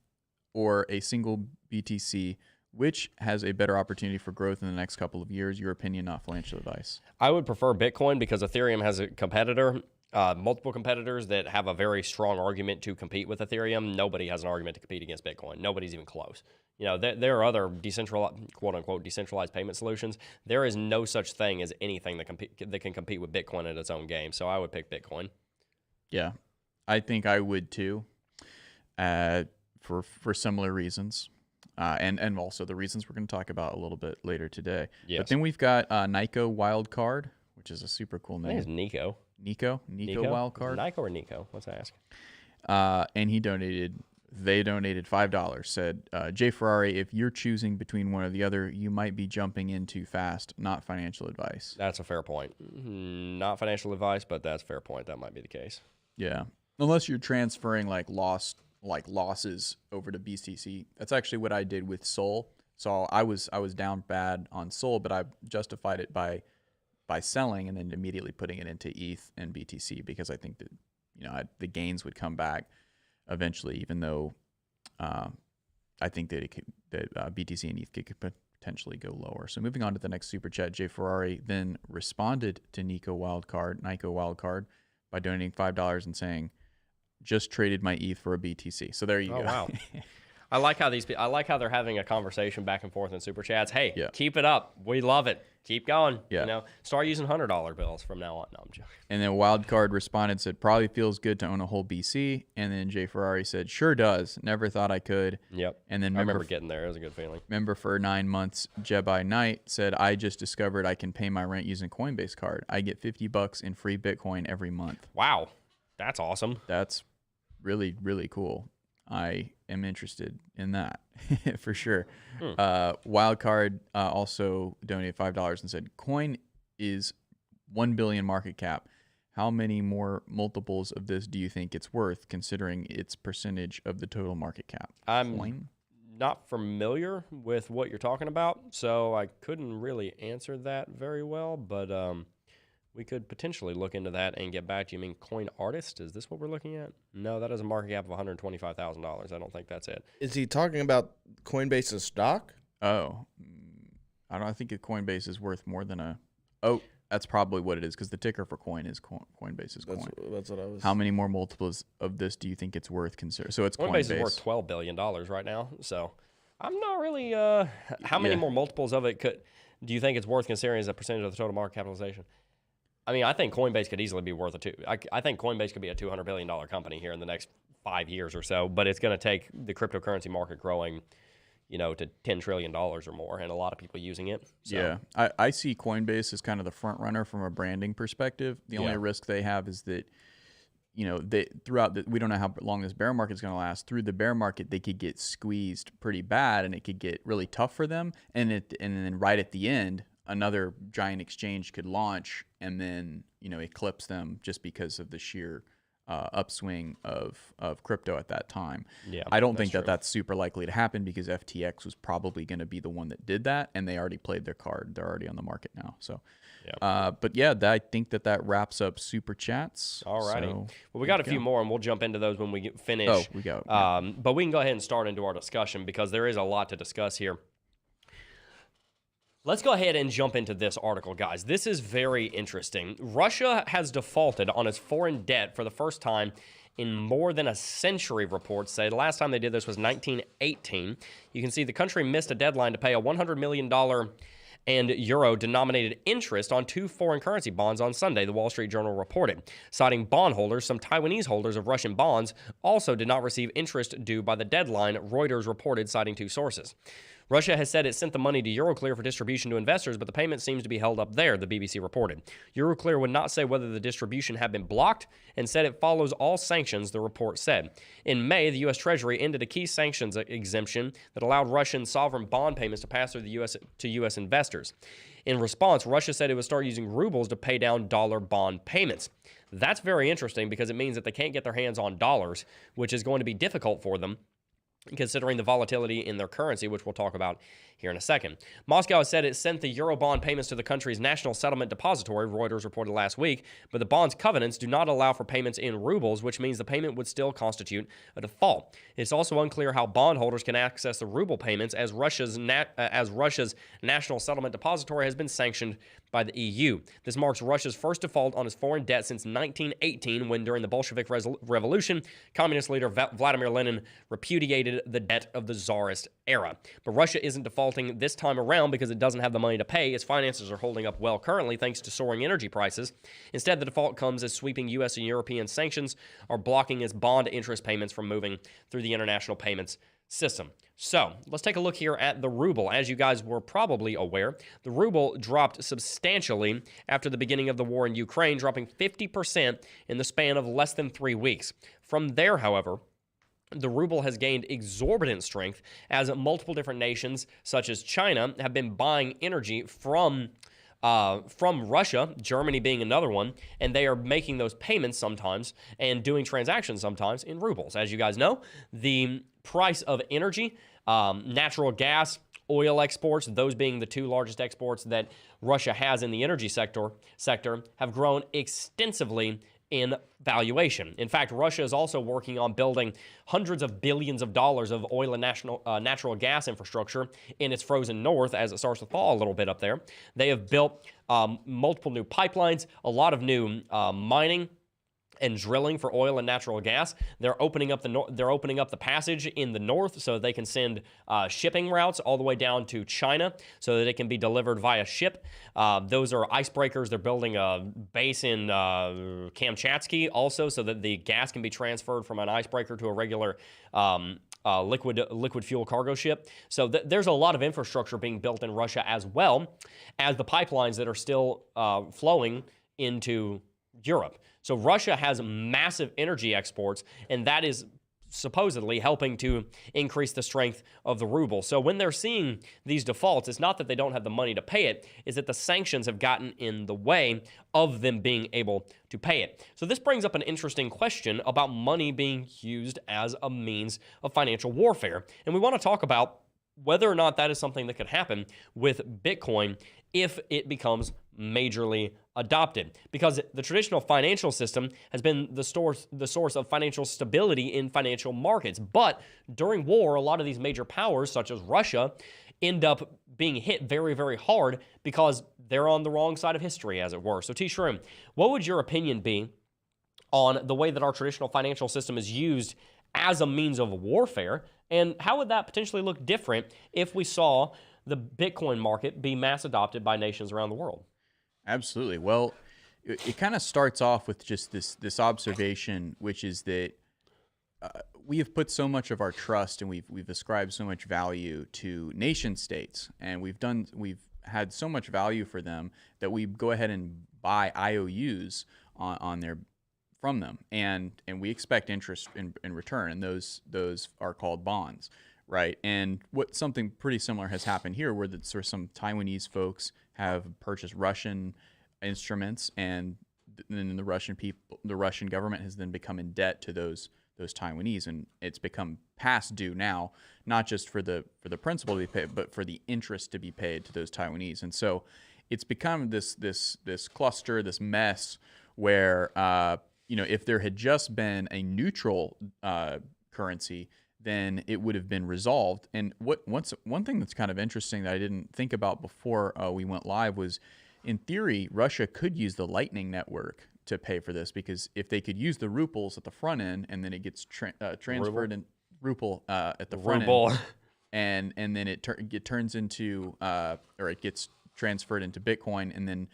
or a single BTC. Which has a better opportunity for growth in the next couple of years? Your opinion, not financial advice. I would prefer Bitcoin because Ethereum has a competitor, multiple competitors that have a very strong argument to compete with Ethereum. Nobody has an argument to compete against Bitcoin. Nobody's even close. You know, there are other decentralized, quote unquote, decentralized payment solutions. There is no such thing as anything that can compete with Bitcoin at its own game. So I would pick Bitcoin. Yeah, I think I would too, for similar reasons. And also the reasons we're going to talk about a little bit later today. Yes. But then we've got Nico Wildcard, which is a super cool name. I think it's Nico. Nico Wildcard. Nico or Nico? Let's ask. And they donated $5. Said, Jay Ferrari, if you're choosing between one or the other, you might be jumping in too fast. Not financial advice. That's a fair point. Not financial advice, but that's a fair point. That might be the case. Yeah. Unless you're transferring losses over to BTC. That's actually what I did with Sol. So I was down bad on Sol, but I justified it by selling and then immediately putting it into ETH and BTC because I think that, you know, the gains would come back eventually, even though I think that BTC and ETH could potentially go lower. So moving on to the next super chat, Jay Ferrari then responded to Nico Wildcard by donating $5 and saying, "Just traded my ETH for a BTC." So there you go. Wow. I like how they're having a conversation back and forth in super chats. Hey, Keep it up. We love it. Keep going. Yeah. You know, start using $100 bills from now on. No, I'm joking. And then Wildcard responded, said, "Probably feels good to own a whole BC." And then Jay Ferrari said, "Sure does. Never thought I could." Yep. And then I remember getting there. It was a good feeling. Member for 9 months, Jebbi Knight said, "I just discovered I can pay my rent using Coinbase card. I get $50 in free Bitcoin every month." Wow. That's awesome. That's really, really cool. I am interested in that for sure. Wildcard also donated $5 and said, "Coin is 1 billion market cap. How many more multiples of this do you think it's worth, considering its percentage of the total market cap?" I'm not familiar with what you're talking about, so I couldn't really answer that very well, but we could potentially look into that and get back to you. I mean, Coin Artist, is this what we're looking at? No, that has a market cap of $125,000. I don't think that's it. Is he talking about Coinbase's stock? Oh, I think Coinbase is worth more than a. Oh, that's probably what it is, because the ticker for Coin is Coinbase's Coin. That's what I was. How many more multiples of this do you think it's worth? So it's Coinbase. Coinbase is worth $12 billion right now. So I'm not really. How many more multiples of it do you think it's worth, considering as a percentage of the total market capitalization? I mean, I think Coinbase could easily be worth I think Coinbase could be a $200 billion company here in the next 5 years or so, but it's going to take the cryptocurrency market growing, to $10 trillion or more, and a lot of people using it. So. Yeah, I see Coinbase as kind of the front runner from a branding perspective. The only risk they have is that, we don't know how long this bear market is going to last. Through the bear market, they could get squeezed pretty bad, and it could get really tough for them. And then right at the end, another giant exchange could launch and then eclipse them just because of the sheer upswing of crypto at that time. Yeah, I don't think that's super likely to happen because FTX was probably going to be the one that did that, and they already played their card. They're already on the market now. So, but yeah, I think that wraps up super chats. All righty. So, well, we got a few more, and we'll jump into those when we finish. Oh, we go. But we can go ahead and start into our discussion because there is a lot to discuss here. Let's go ahead and jump into this article, guys. This is very interesting. Russia has defaulted on its foreign debt for the first time in more than a century, reports say. The last time they did this was 1918. You can see the country missed a deadline to pay a $100 million and euro-denominated interest on 2 foreign currency bonds on Sunday, the Wall Street Journal reported. Citing bondholders, some Taiwanese holders of Russian bonds also did not receive interest due by the deadline, Reuters reported, citing 2 sources. Russia has said it sent the money to Euroclear for distribution to investors, but the payment seems to be held up there, the BBC reported. Euroclear would not say whether the distribution had been blocked and said it follows all sanctions, the report said. In May, the U.S. Treasury ended a key sanctions exemption that allowed Russian sovereign bond payments to pass through the U.S. to U.S. investors. In response, Russia said it would start using rubles to pay down dollar bond payments. That's very interesting because it means that they can't get their hands on dollars, which is going to be difficult for them, considering the volatility in their currency, which we'll talk about here in a second. Moscow has said it sent the Eurobond payments to the country's National Settlement Depository, Reuters reported last week, but the bond's covenants do not allow for payments in rubles, which means the payment would still constitute a default. It's also unclear how bondholders can access the ruble payments as Russia's National Settlement Depository has been sanctioned by the EU. This marks Russia's first default on its foreign debt since 1918, when during the Bolshevik Revolution, communist leader Vladimir Lenin repudiated the debt of the Tsarist era. But Russia isn't defaulting this time around because it doesn't have the money to pay. Its finances are holding up well currently thanks to soaring energy prices. Instead, the default comes as sweeping U.S. and European sanctions are blocking its bond interest payments from moving through the international payments system. So let's take a look here at the ruble. As you guys were probably aware, the ruble dropped substantially after the beginning of the war in Ukraine, dropping 50% in the span of less than 3 weeks. From there, however, the ruble has gained exorbitant strength as multiple different nations, such as China, have been buying energy from Russia, Germany being another one, and they are making those payments sometimes and doing transactions sometimes in rubles. As you guys know, the price of energy, natural gas, oil exports, those being the 2 largest exports that Russia has in the energy sector, have grown extensively in valuation. In fact, Russia is also working on building hundreds of billions of dollars of oil and natural gas infrastructure in its frozen north as it starts to thaw a little bit up there. They have built multiple new pipelines, a lot of new mining and drilling for oil and natural gas. They're opening up the passage in the north so they can send shipping routes all the way down to China so that it can be delivered via ship. Those are icebreakers. They're building a base in Kamchatsky also so that the gas can be transferred from an icebreaker to a regular liquid fuel cargo ship. So there's a lot of infrastructure being built in Russia, as well as the pipelines that are still flowing into Europe. So Russia has massive energy exports, and that is supposedly helping to increase the strength of the ruble. So when they're seeing these defaults, it's not that they don't have the money to pay it, it's that the sanctions have gotten in the way of them being able to pay it. So this brings up an interesting question about money being used as a means of financial warfare. And we want to talk about whether or not that is something that could happen with Bitcoin if it becomes majorly adopted, because the traditional financial system has been the source of financial stability in financial markets. But during war, a lot of these major powers, such as Russia, end up being hit very, very hard because they're on the wrong side of history, as it were. So T-Shroom, what would your opinion be on the way that our traditional financial system is used as a means of warfare, and how would that potentially look different if we saw the Bitcoin market be mass adopted by nations around the world? Absolutely. Well, it kind of starts off with just this observation, which is that we have put so much of our trust and we've ascribed so much value to nation states, and we've had so much value for them that we go ahead and buy IOUs from them, and we expect interest in return, and those are called bonds, right? And something pretty similar has happened here, where some Taiwanese folks have purchased Russian instruments, and then the Russian government has then become in debt to those Taiwanese, and it's become past due now, not just for the principal to be paid, but for the interest to be paid to those Taiwanese. And so it's become this cluster, this mess where if there had just been a neutral currency, then it would have been resolved. And one thing that's kind of interesting that I didn't think about before we went live was, in theory, Russia could use the Lightning Network to pay for this, because if they could use the rubles at the front end, and then it gets transferred in ruble at the front end, and then it turns into or it gets transferred into Bitcoin, and then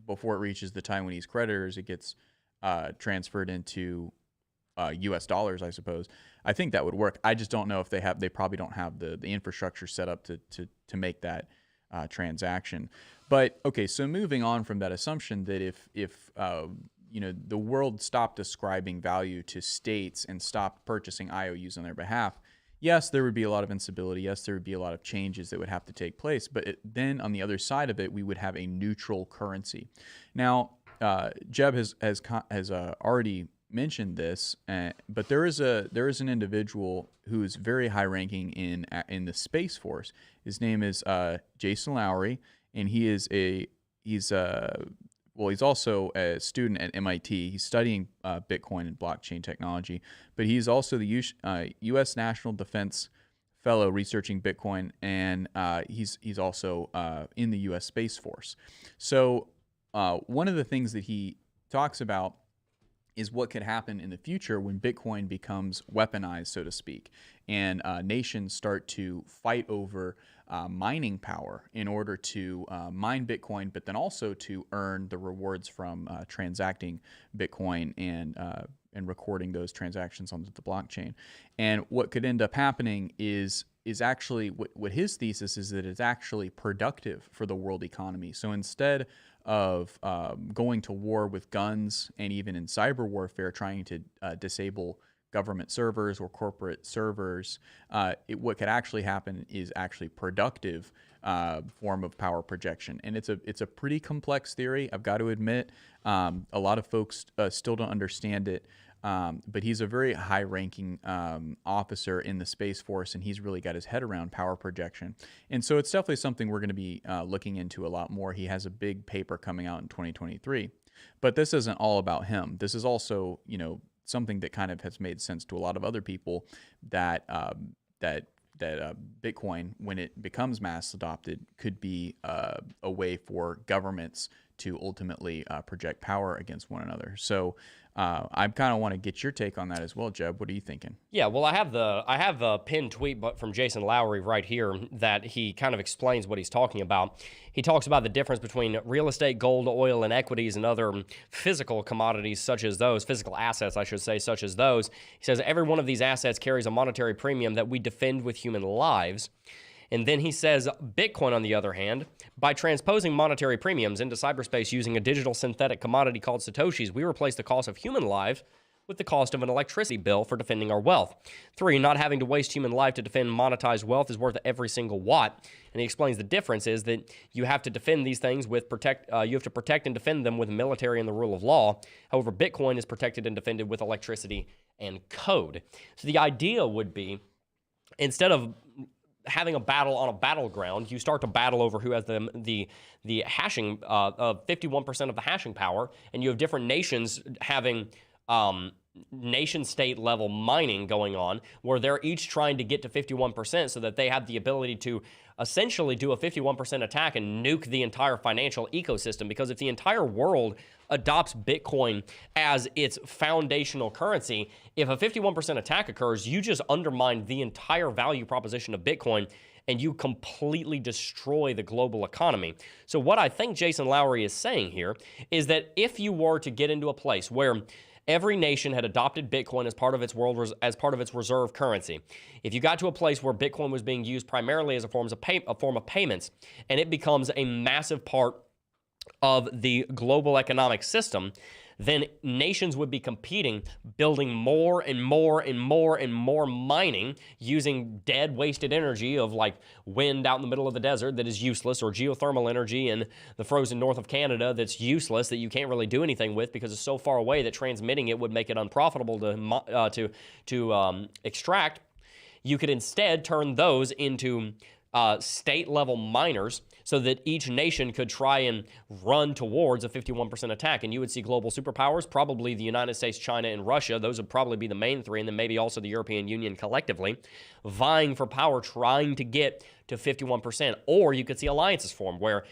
before it reaches the Taiwanese creditors, it gets transferred into U.S. dollars, I suppose. I think that would work. I just don't know if they probably don't have the infrastructure set up to make that transaction. But okay, so moving on from that assumption that if the world stopped ascribing value to states and stopped purchasing IOUs on their behalf, yes, there would be a lot of instability. Yes, there would be a lot of changes that would have to take place. But then on the other side of it, we would have a neutral currency. Now, Jebb has already mentioned this, but there is an individual who is very high ranking in the Space Force. His name is Jason Lowery, and he's also a student at MIT. He's studying Bitcoin and blockchain technology, but he's also the U.S. National Defense Fellow researching Bitcoin, and he's also in the U.S. Space Force. So one of the things that he talks about is what could happen in the future when Bitcoin becomes weaponized, so to speak, and nations start to fight over mining power in order to mine Bitcoin, but then also to earn the rewards from transacting Bitcoin and recording those transactions onto the blockchain. And what could end up happening is actually what his thesis is, that it's actually productive for the world economy. So instead of going to war with guns and even in cyber warfare trying to disable government servers or corporate servers, what could actually happen is actually productive form of power projection. And it's a pretty complex theory, I've got to admit. A lot of folks still don't understand it. But he's a very high-ranking officer in the Space Force, and he's really got his head around power projection. And so it's definitely something we're going to be looking into a lot more. He has a big paper coming out in 2023. But this isn't all about him. This is also, something that kind of has made sense to a lot of other people, that Bitcoin, when it becomes mass adopted, could be a way for governments to ultimately project power against one another. So I kind of want to get your take on that as well, Jebb. What are you thinking? Yeah, well, I have a pinned tweet from Jason Lowery right here that he kind of explains what he's talking about. He talks about the difference between real estate, gold, oil, and equities and other physical commodities such as those, physical assets, I should say, such as those. He says every one of these assets carries a monetary premium that we defend with human lives. And then he says Bitcoin, on the other hand, by transposing monetary premiums into cyberspace using a digital synthetic commodity called Satoshis, we replace the cost of human lives with the cost of an electricity bill for defending our wealth. 3, not having to waste human life to defend monetized wealth is worth every single watt. And he explains the difference is that you have to defend these things with you have to protect and defend them with military and the rule of law. However, Bitcoin is protected and defended with electricity and code. So the idea would be, instead of having a battle on a battleground, you start to battle over who has the hashing of 51% of the hashing power, and you have different nations having nation-state level mining going on, where they're each trying to get to 51% so that they have the ability to essentially do a 51% attack and nuke the entire financial ecosystem. Because if the entire world adopts Bitcoin as its foundational currency, if a 51% attack occurs, you just undermine the entire value proposition of Bitcoin and you completely destroy the global economy. So what I think Jason Lowery is saying here is that if you were to get into a place where every nation had adopted Bitcoin as part of its reserve currency. If you got to a place where Bitcoin was being used primarily as a form of payments, and it becomes a massive part of the global economic system, then nations would be competing, building more and more and more and more mining using dead, wasted energy of like wind out in the middle of the desert that is useless, or geothermal energy in the frozen north of Canada that's useless, that you can't really do anything with because it's so far away that transmitting it would make it unprofitable to extract. You could instead turn those into state-level miners so that each nation could try and run towards a 51% attack. And you would see global superpowers, probably the United States, China, and Russia. Those would probably be the main three, and then maybe also the European Union collectively, vying for power, trying to get to 51%. Or you could see alliances form where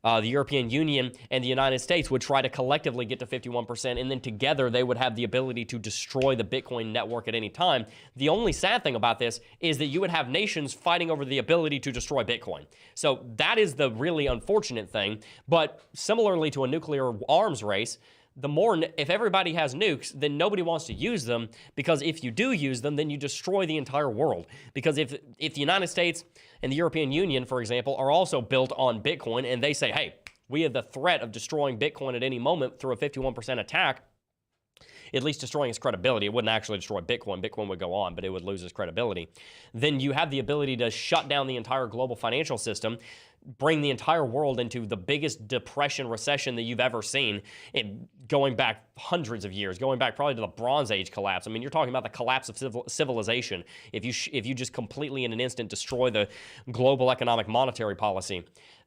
the European Union and the United States would try to collectively get to 51%, and then together they would have the ability to destroy the Bitcoin network at any time. The only sad thing about this is that you would have nations fighting over the ability to destroy Bitcoin. So that is the really unfortunate thing. But similarly to a nuclear arms race, if everybody has nukes, then nobody wants to use them, because if you do use them, then you destroy the entire world. Because if the United States and the European Union, for example, are also built on Bitcoin, and they say, hey, we have the threat of destroying Bitcoin at any moment through a 51% attack, at least destroying its credibility. It wouldn't actually destroy Bitcoin. Bitcoin would go on, but it would lose its credibility. Then you have the ability to shut down the entire global financial system, bring the entire world into the biggest depression, recession that you've ever seen, going back hundreds of years, going back probably to the Bronze Age collapse. I mean, you're talking about the collapse of civilization if you just completely in an instant destroy the global economic monetary policy.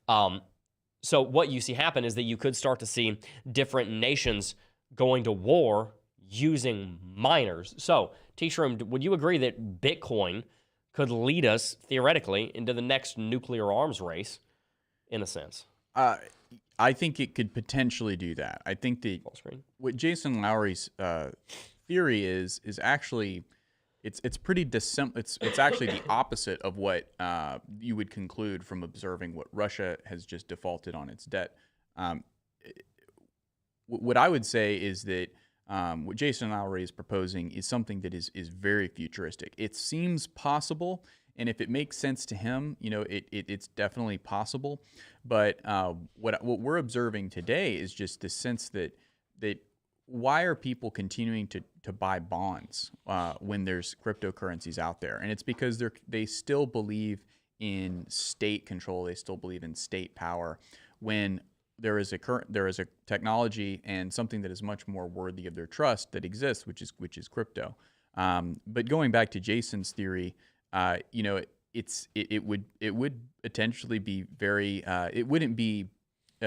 So what you see happen is that you could start to see different nations going to war using miners. So, T-Shroom, would you agree that Bitcoin could lead us, theoretically, into the next nuclear arms race, in a sense? I think it could potentially do that. I think that what Jason Lowery's theory is actually, it's pretty it's actually the opposite of what you would conclude from observing what Russia has just defaulted on its debt. What I would say is that what Jason Lowery is proposing is something that is very futuristic. It seems possible, and if it makes sense to him, it's definitely possible. But what we're observing today is just the sense that why are people continuing to buy bonds when there's cryptocurrencies out there? And it's because they still believe in state control. They still believe in state power when there is a technology and something that is much more worthy of their trust that exists, which is crypto. But going back to Jason's theory, it would potentially be very it wouldn't be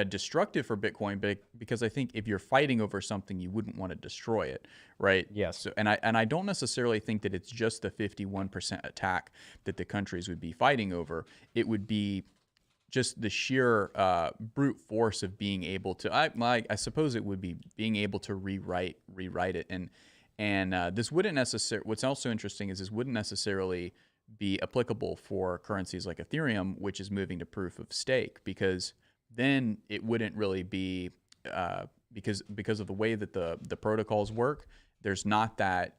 destructive for Bitcoin, but because I think if you're fighting over something, you wouldn't want to destroy it, right? Yes. So, and I don't necessarily think that it's just the 51% attack that the countries would be fighting over. It would be just the sheer brute force of being able to, I suppose it would be being able to rewrite it. And this wouldn't necessarily, what's also interesting is this wouldn't necessarily be applicable for currencies like Ethereum, which is moving to proof of stake, because then it wouldn't really be, because of the way that the protocols work, there's not that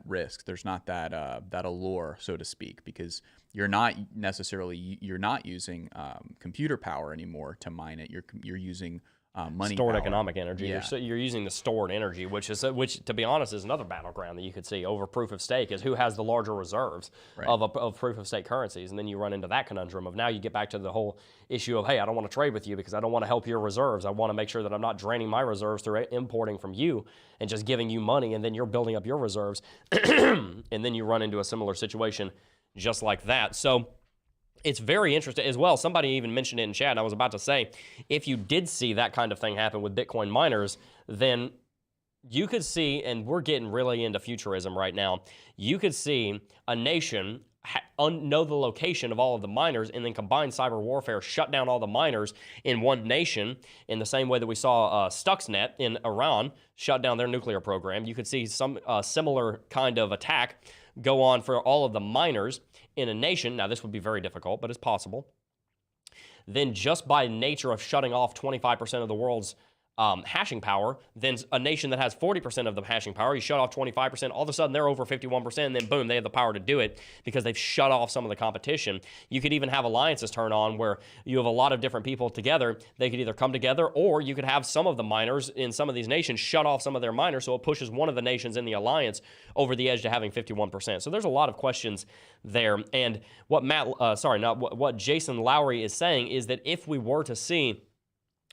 risk, there's not that allure, so to speak, because you're not using computer power anymore to mine it. You're using money stored power. Economic energy. Yeah. You're using the stored energy, which to be honest is another battleground that you could see over proof of stake, is who has the larger reserves of proof of stake currencies. And then you run into that conundrum of, now you get back to the whole issue of, hey, I don't want to trade with you because I don't want to help your reserves. I want to make sure that I'm not draining my reserves through importing from you and just giving you money, and then you're building up your reserves. And then you run into a similar situation just like that. So it's very interesting as well. Somebody even mentioned it in chat, and I was about to say, if you did see that kind of thing happen with Bitcoin miners, then you could see, and we're getting really into futurism right now, you could see a nation know the location of all of the miners and then combine cyber warfare, shut down all the miners in one nation, in the same way that we saw Stuxnet in Iran shut down their nuclear program. You could see some similar kind of attack go on for all of the miners in a nation. Now, this would be very difficult, but it's possible. Then just by nature of shutting off 25% of the world's hashing power, then a nation that has 40% of the hashing power, you shut off 25%, all of a sudden they're over 51%, and then boom, they have the power to do it because they've shut off some of the competition. You could even have alliances turn on where you have a lot of different people together. They could either come together, or you could have some of the miners in some of these nations shut off some of their miners, so it pushes one of the nations in the alliance over the edge to having 51%. So there's a lot of questions there. And what what Jason Lowry is saying is that if we were to see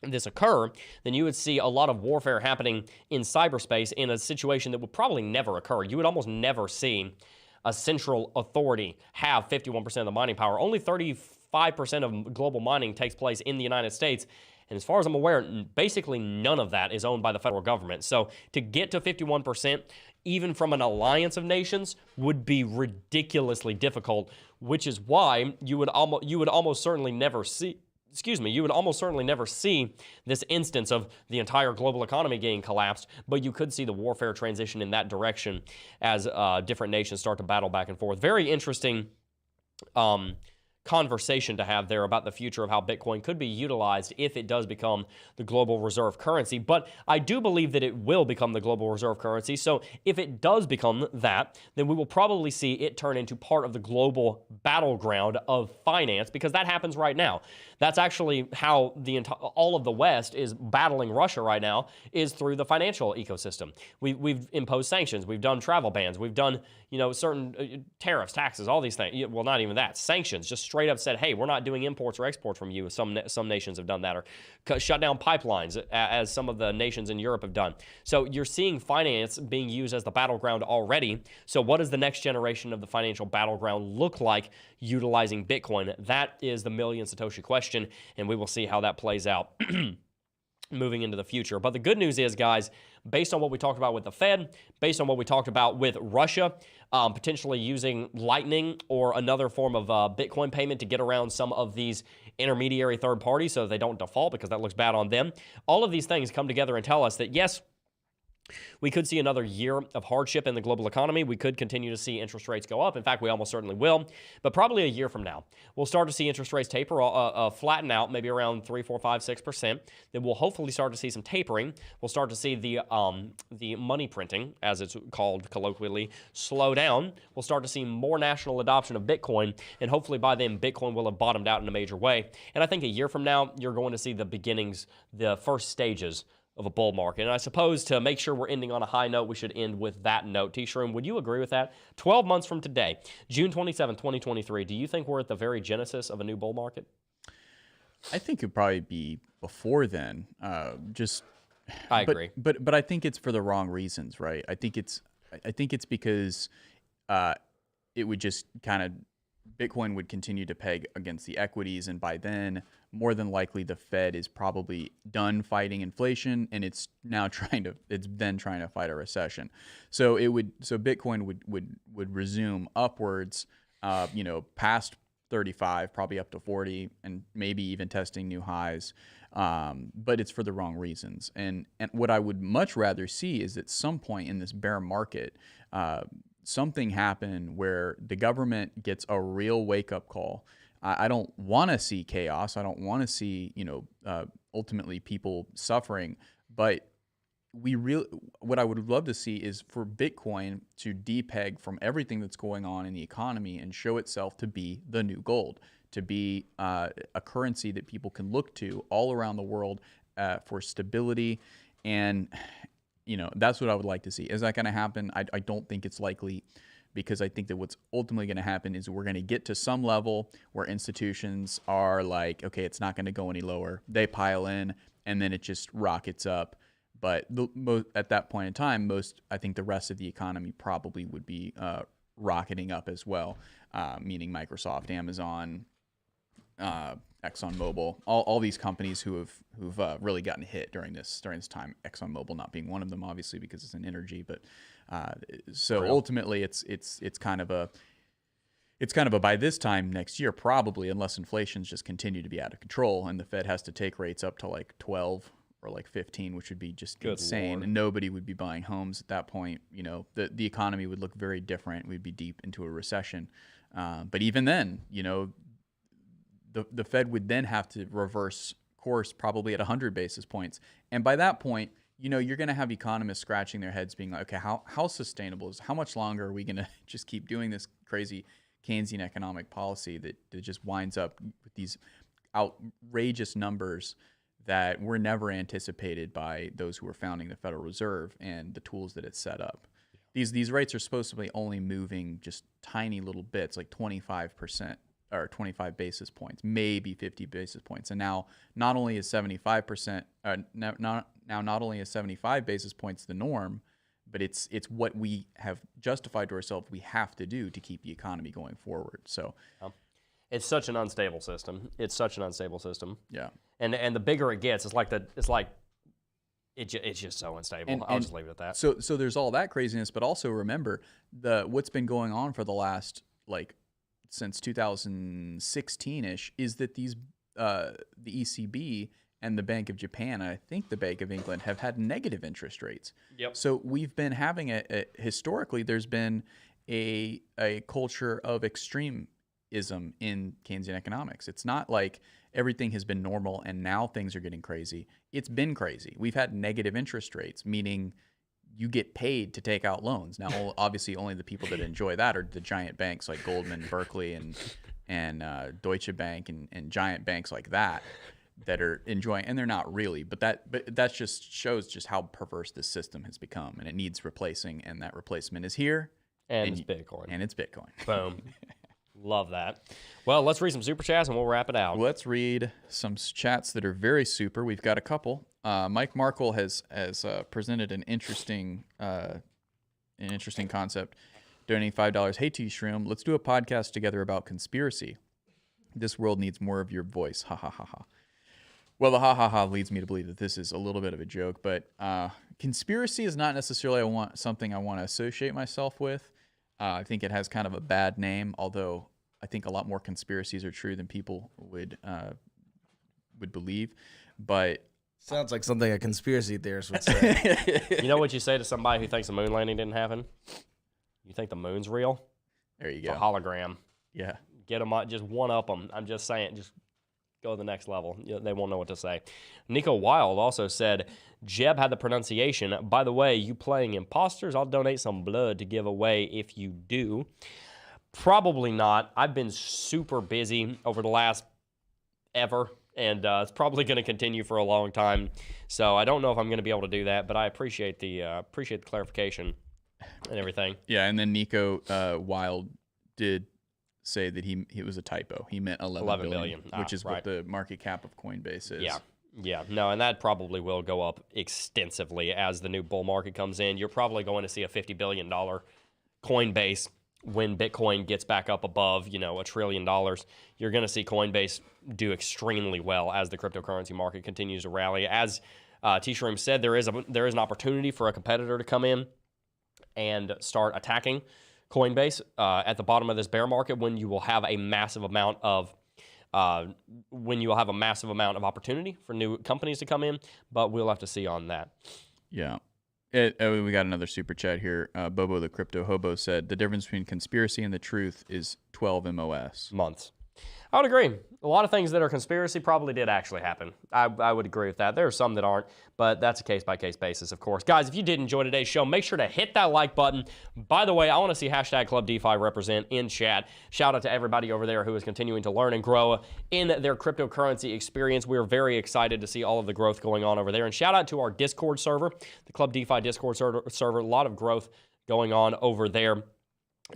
this occur, then you would see a lot of warfare happening in cyberspace in a situation that would probably never occur. You would almost never see a central authority have 51% of the mining power. Only 35% of global mining takes place in the United States. And as far as I'm aware, basically none of that is owned by the federal government. So to get to 51%, even from an alliance of nations, would be ridiculously difficult, which is why you would almost certainly never see you would almost certainly never see this instance of the entire global economy getting collapsed, but you could see the warfare transition in that direction as different nations start to battle back and forth. Very interesting conversation to have there about the future of how Bitcoin could be utilized if it does become the global reserve currency. But I do believe that it will become the global reserve currency. So if it does become that, then we will probably see it turn into part of the global battleground of finance, because that happens right now. That's actually how all of the West is battling Russia right now, is through the financial ecosystem. We've imposed sanctions. We've done travel bans. We've done certain tariffs, taxes, all these things. Well, not even that. Sanctions. Just straight up said, hey, we're not doing imports or exports from you. Some nations have done that, or shut down pipelines, as some of the nations in Europe have done. So you're seeing finance being used as the battleground already. So what does the next generation of the financial battleground look like utilizing Bitcoin? That is the million Satoshi question, and we will see how that plays out moving into the future. But the good news is, guys, based on what we talked about with the Fed, based on what we talked about with Russia, potentially using Lightning or another form of Bitcoin payment to get around some of these intermediary third parties so they don't default, because that looks bad on them. All of these things come together and tell us that, yes, we could see another year of hardship in the global economy. We could continue to see interest rates go up. In fact, we almost certainly will. But probably a year from now, we'll start to see interest rates taper, flatten out, maybe around 3, 4, 5, 6%. Then we'll hopefully start to see some tapering. We'll start to see the money printing, as it's called colloquially, slow down. We'll start to see more national adoption of Bitcoin. And hopefully by then, Bitcoin will have bottomed out in a major way. And I think a year from now, you're going to see the beginnings, the first stages of a bull market. And I suppose to make sure we're ending on a high note, we should end with that note. T-Shroom, would you agree with that? 12 months from today, June 27, 2023, do you think we're at the very genesis of a new bull market? I think it'd probably be before then. I agree. But I think it's for the wrong reasons, right? I think it's because it would just kind of, Bitcoin would continue to peg against the equities, and by then, more than likely, the Fed is probably done fighting inflation, and it's trying to fight a recession. So Bitcoin would resume upwards, past 35, probably up to 40, and maybe even testing new highs. But it's for the wrong reasons. And what I would much rather see is at some point in this bear market, something happen where the government gets a real wake-up call. I don't want to see chaos. I don't want to see, ultimately people suffering. But what I would love to see is for Bitcoin to depeg from everything that's going on in the economy and show itself to be the new gold, to be a currency that people can look to all around the world for stability. And that's what I would like to see. Is that going to happen? I don't think it's likely, because I think that what's ultimately going to happen is we're going to get to some level where institutions are like, okay, it's not going to go any lower. They pile in, and then it just rockets up. But at that point in time, I think the rest of the economy probably would be rocketing up as well, meaning Microsoft, Amazon, ExxonMobil, all these companies who've really gotten hit during this time. ExxonMobil not being one of them, obviously, because it's an energy. But ultimately, it's kind of a by this time next year, probably, unless inflation's just continue to be out of control and the Fed has to take rates up to like 12 or like 15, which would be just insane, Lord. And nobody would be buying homes at that point. The economy would look very different. We'd be deep into a recession. But even then, the Fed would then have to reverse course, probably at 100 basis points. And by that point, you're going to have economists scratching their heads being like, okay, how sustainable is, how much longer are we going to just keep doing this crazy Keynesian economic policy that just winds up with these outrageous numbers that were never anticipated by those who were founding the Federal Reserve and the tools that it set up. These rates are supposed to be only moving just tiny little bits, like 25% or 25 basis points, maybe 50 basis points. And now not only is 75%, not only is 75 basis points the norm, but it's what we have justified to ourselves we have to do to keep the economy going forward. So it's such an unstable system. It's such an unstable system. Yeah. And the bigger it gets, it's just so unstable. I'll just leave it at that. So there's all that craziness, but also remember what's been going on for the last since 2016-ish is that the ECB and the Bank of Japan, and I think the Bank of England, have had negative interest rates. Yep. So we've been having historically, there's been a culture of extremism in Keynesian economics. It's not like everything has been normal and now things are getting crazy. It's been crazy. We've had negative interest rates, meaning you get paid to take out loans. Now, obviously, only the people that enjoy that are the giant banks like Goldman, Berkeley, and Deutsche Bank, and giant banks like that are enjoying. And they're not really, but that just shows just how perverse this system has become, and it needs replacing. And that replacement is here. And it's Bitcoin. And it's Bitcoin. Boom. Love that. Well, let's read some super chats and we'll wrap it out. Let's read some chats that are very super. We've got a couple. Mike Markle has presented an interesting concept, donating $5. Hey, T-Shroom, let's do a podcast together about conspiracy. This world needs more of your voice. Ha ha ha ha. Well, the ha ha ha leads me to believe that this is a little bit of a joke, but conspiracy is not necessarily something I want to associate myself with. I think it has kind of a bad name, although I think a lot more conspiracies are true than people would believe. But sounds like something a conspiracy theorist would say. You know what you say to somebody who thinks the moon landing didn't happen? You think the moon's real? There you It's go. a hologram. Yeah. Get them, just one up them. I'm just saying, just go to the next level. They won't know what to say. Nico Wild also said, Jebb had the pronunciation. By the way, you playing imposters? I'll donate some blood to give away if you do. Probably not. I've been super busy over the last ever, and it's probably going to continue for a long time. So I don't know if I'm going to be able to do that, but I appreciate the clarification and everything. Yeah, and then Nico Wild did say that it was a typo. He meant 11 billion, which is right. what the market cap of Coinbase is. Yeah. No, and that probably will go up extensively as the new bull market comes in. You're probably going to see a $50 billion Coinbase when Bitcoin gets back up above, $1 trillion. You're going to see Coinbase do extremely well as the cryptocurrency market continues to rally. As T-Shroom said, there is an opportunity for a competitor to come in and start attacking Coinbase at the bottom of this bear market when you will have a massive amount of opportunity for new companies to come in, but we'll have to see on that. Yeah. We got another super chat here. Bobo the Crypto Hobo said, the difference between conspiracy and the truth is 12 MOS. Months. I would agree. A lot of things that are conspiracy probably did actually happen. I would agree with that. There are some that aren't, but that's a case-by-case basis, of course. Guys, if you did enjoy today's show, make sure to hit that like button. By the way, I want to see #ClubDeFi represent in chat. Shout out to everybody over there who is continuing to learn and grow in their cryptocurrency experience. We're very excited to see all of the growth going on over there. And shout out to our Discord server, the Club DeFi Discord server. A lot of growth going on over there.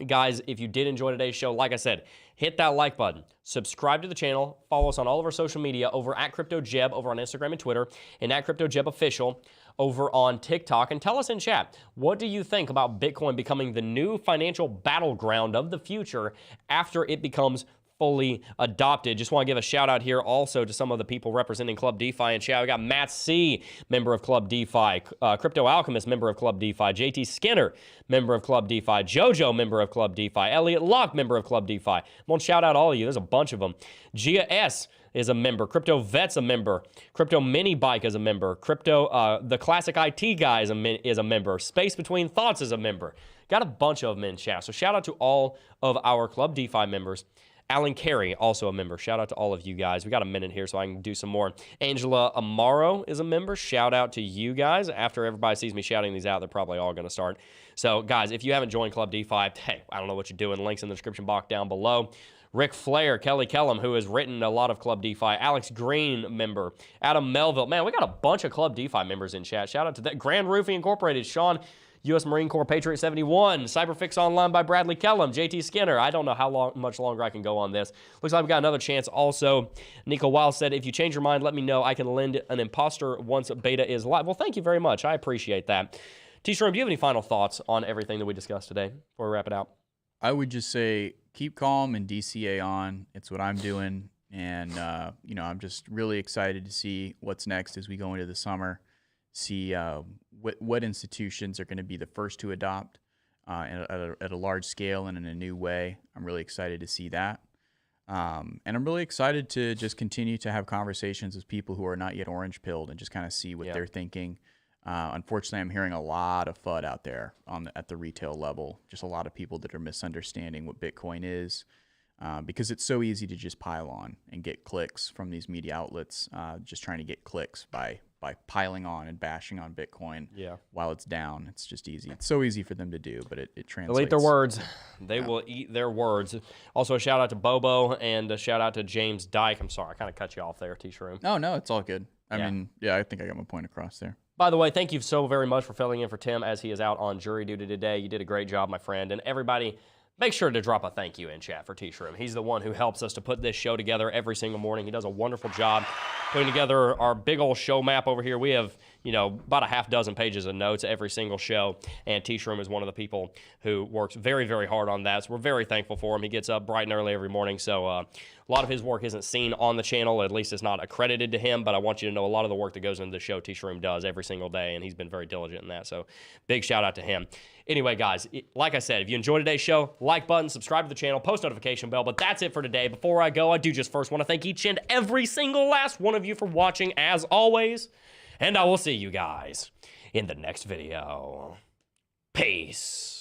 Guys, if you did enjoy today's show, like I said, hit that like button, subscribe to the channel, follow us on all of our social media over at CryptoJebb over on Instagram and Twitter, and at CryptoJebbOfficial over on TikTok. And tell us in chat, what do you think about Bitcoin becoming the new financial battleground of the future after it becomes fully adopted? Just want to give a shout out here also to some of the people representing Club DeFi in chat. We got Matt C, member of Club DeFi, Crypto Alchemist, member of Club DeFi, JT Skinner, member of Club DeFi, Jojo, member of Club DeFi, Elliot Locke, member of Club DeFi. I want to shout out all of you. There's a bunch of them. Gia S is a member. Crypto Vet's a member. Crypto Mini Bike is a member. Crypto, the Classic IT Guy is a member. Space Between Thoughts is a member. Got a bunch of them in chat. So shout out to all of our Club DeFi members Alan Carey, also a member. Shout out to all of you guys. We got a minute here so I can do some more. Angela Amaro is a member. Shout out to you guys. After everybody sees me shouting these out, they're probably all going to start. So, guys, if you haven't joined Club DeFi, hey, I don't know what you're doing. Links in the description box down below. Rick Flair, Kelly Kellum, who has written a lot of Club DeFi, Alex Green, member, Adam Melville. Man, we got a bunch of Club DeFi members in chat. Shout out to that. Grand Roofing Incorporated, Sean, U.S. Marine Corps Patriot 71, Cyberfix Online by Bradley Kellum, JT Skinner. I don't know how much longer I can go on this. Looks like we got another chance. Also, Nico Wild said, if you change your mind, let me know. I can lend an imposter once beta is live. Well, thank you very much. I appreciate that. T-Shroom, do you have any final thoughts on everything that we discussed today before we wrap it out? I would just say keep calm and DCA on. It's what I'm doing. And, I'm just really excited to see what's next as we go into the summer, see what institutions are going to be the first to adopt at a large scale and in a new way. I'm really excited to see that. And I'm really excited to just continue to have conversations with people who are not yet orange-pilled and just kind of see what they're thinking. Unfortunately, I'm hearing a lot of FUD out there at the retail level. Just a lot of people that are misunderstanding what Bitcoin is, because it's so easy to just pile on and get clicks from these media outlets, just trying to get clicks by piling on and bashing on Bitcoin while it's down. It's just easy. It's so easy for them to do, but it translates. They'll eat their words. They will eat their words. Also, a shout out to Bobo and a shout out to James Dyke. I'm sorry, I kind of cut you off there, T-Shroom. No, it's all good. I mean, I think I got my point across there. By the way, thank you so very much for filling in for Tim as he is out on jury duty today. You did a great job, my friend. And everybody, make sure to drop a thank you in chat for T-Shroom. He's the one who helps us to put this show together every single morning. He does a wonderful job putting together our big old show map over here. We have, about a half dozen pages of notes every single show, and T-Shroom is one of the people who works very, very hard on that. So we're very thankful for him. He gets up bright and early every morning, so a lot of his work isn't seen on the channel. At least it's not accredited to him, but I want you to know a lot of the work that goes into the show T-Shroom does every single day, and he's been very diligent in that, so big shout out to him. Anyway, guys, like I said, if you enjoyed today's show, like button, subscribe to the channel, post notification bell, but that's it for today. Before I go, I do just first want to thank each and every single last one of you for watching, as always, and I will see you guys in the next video. Peace.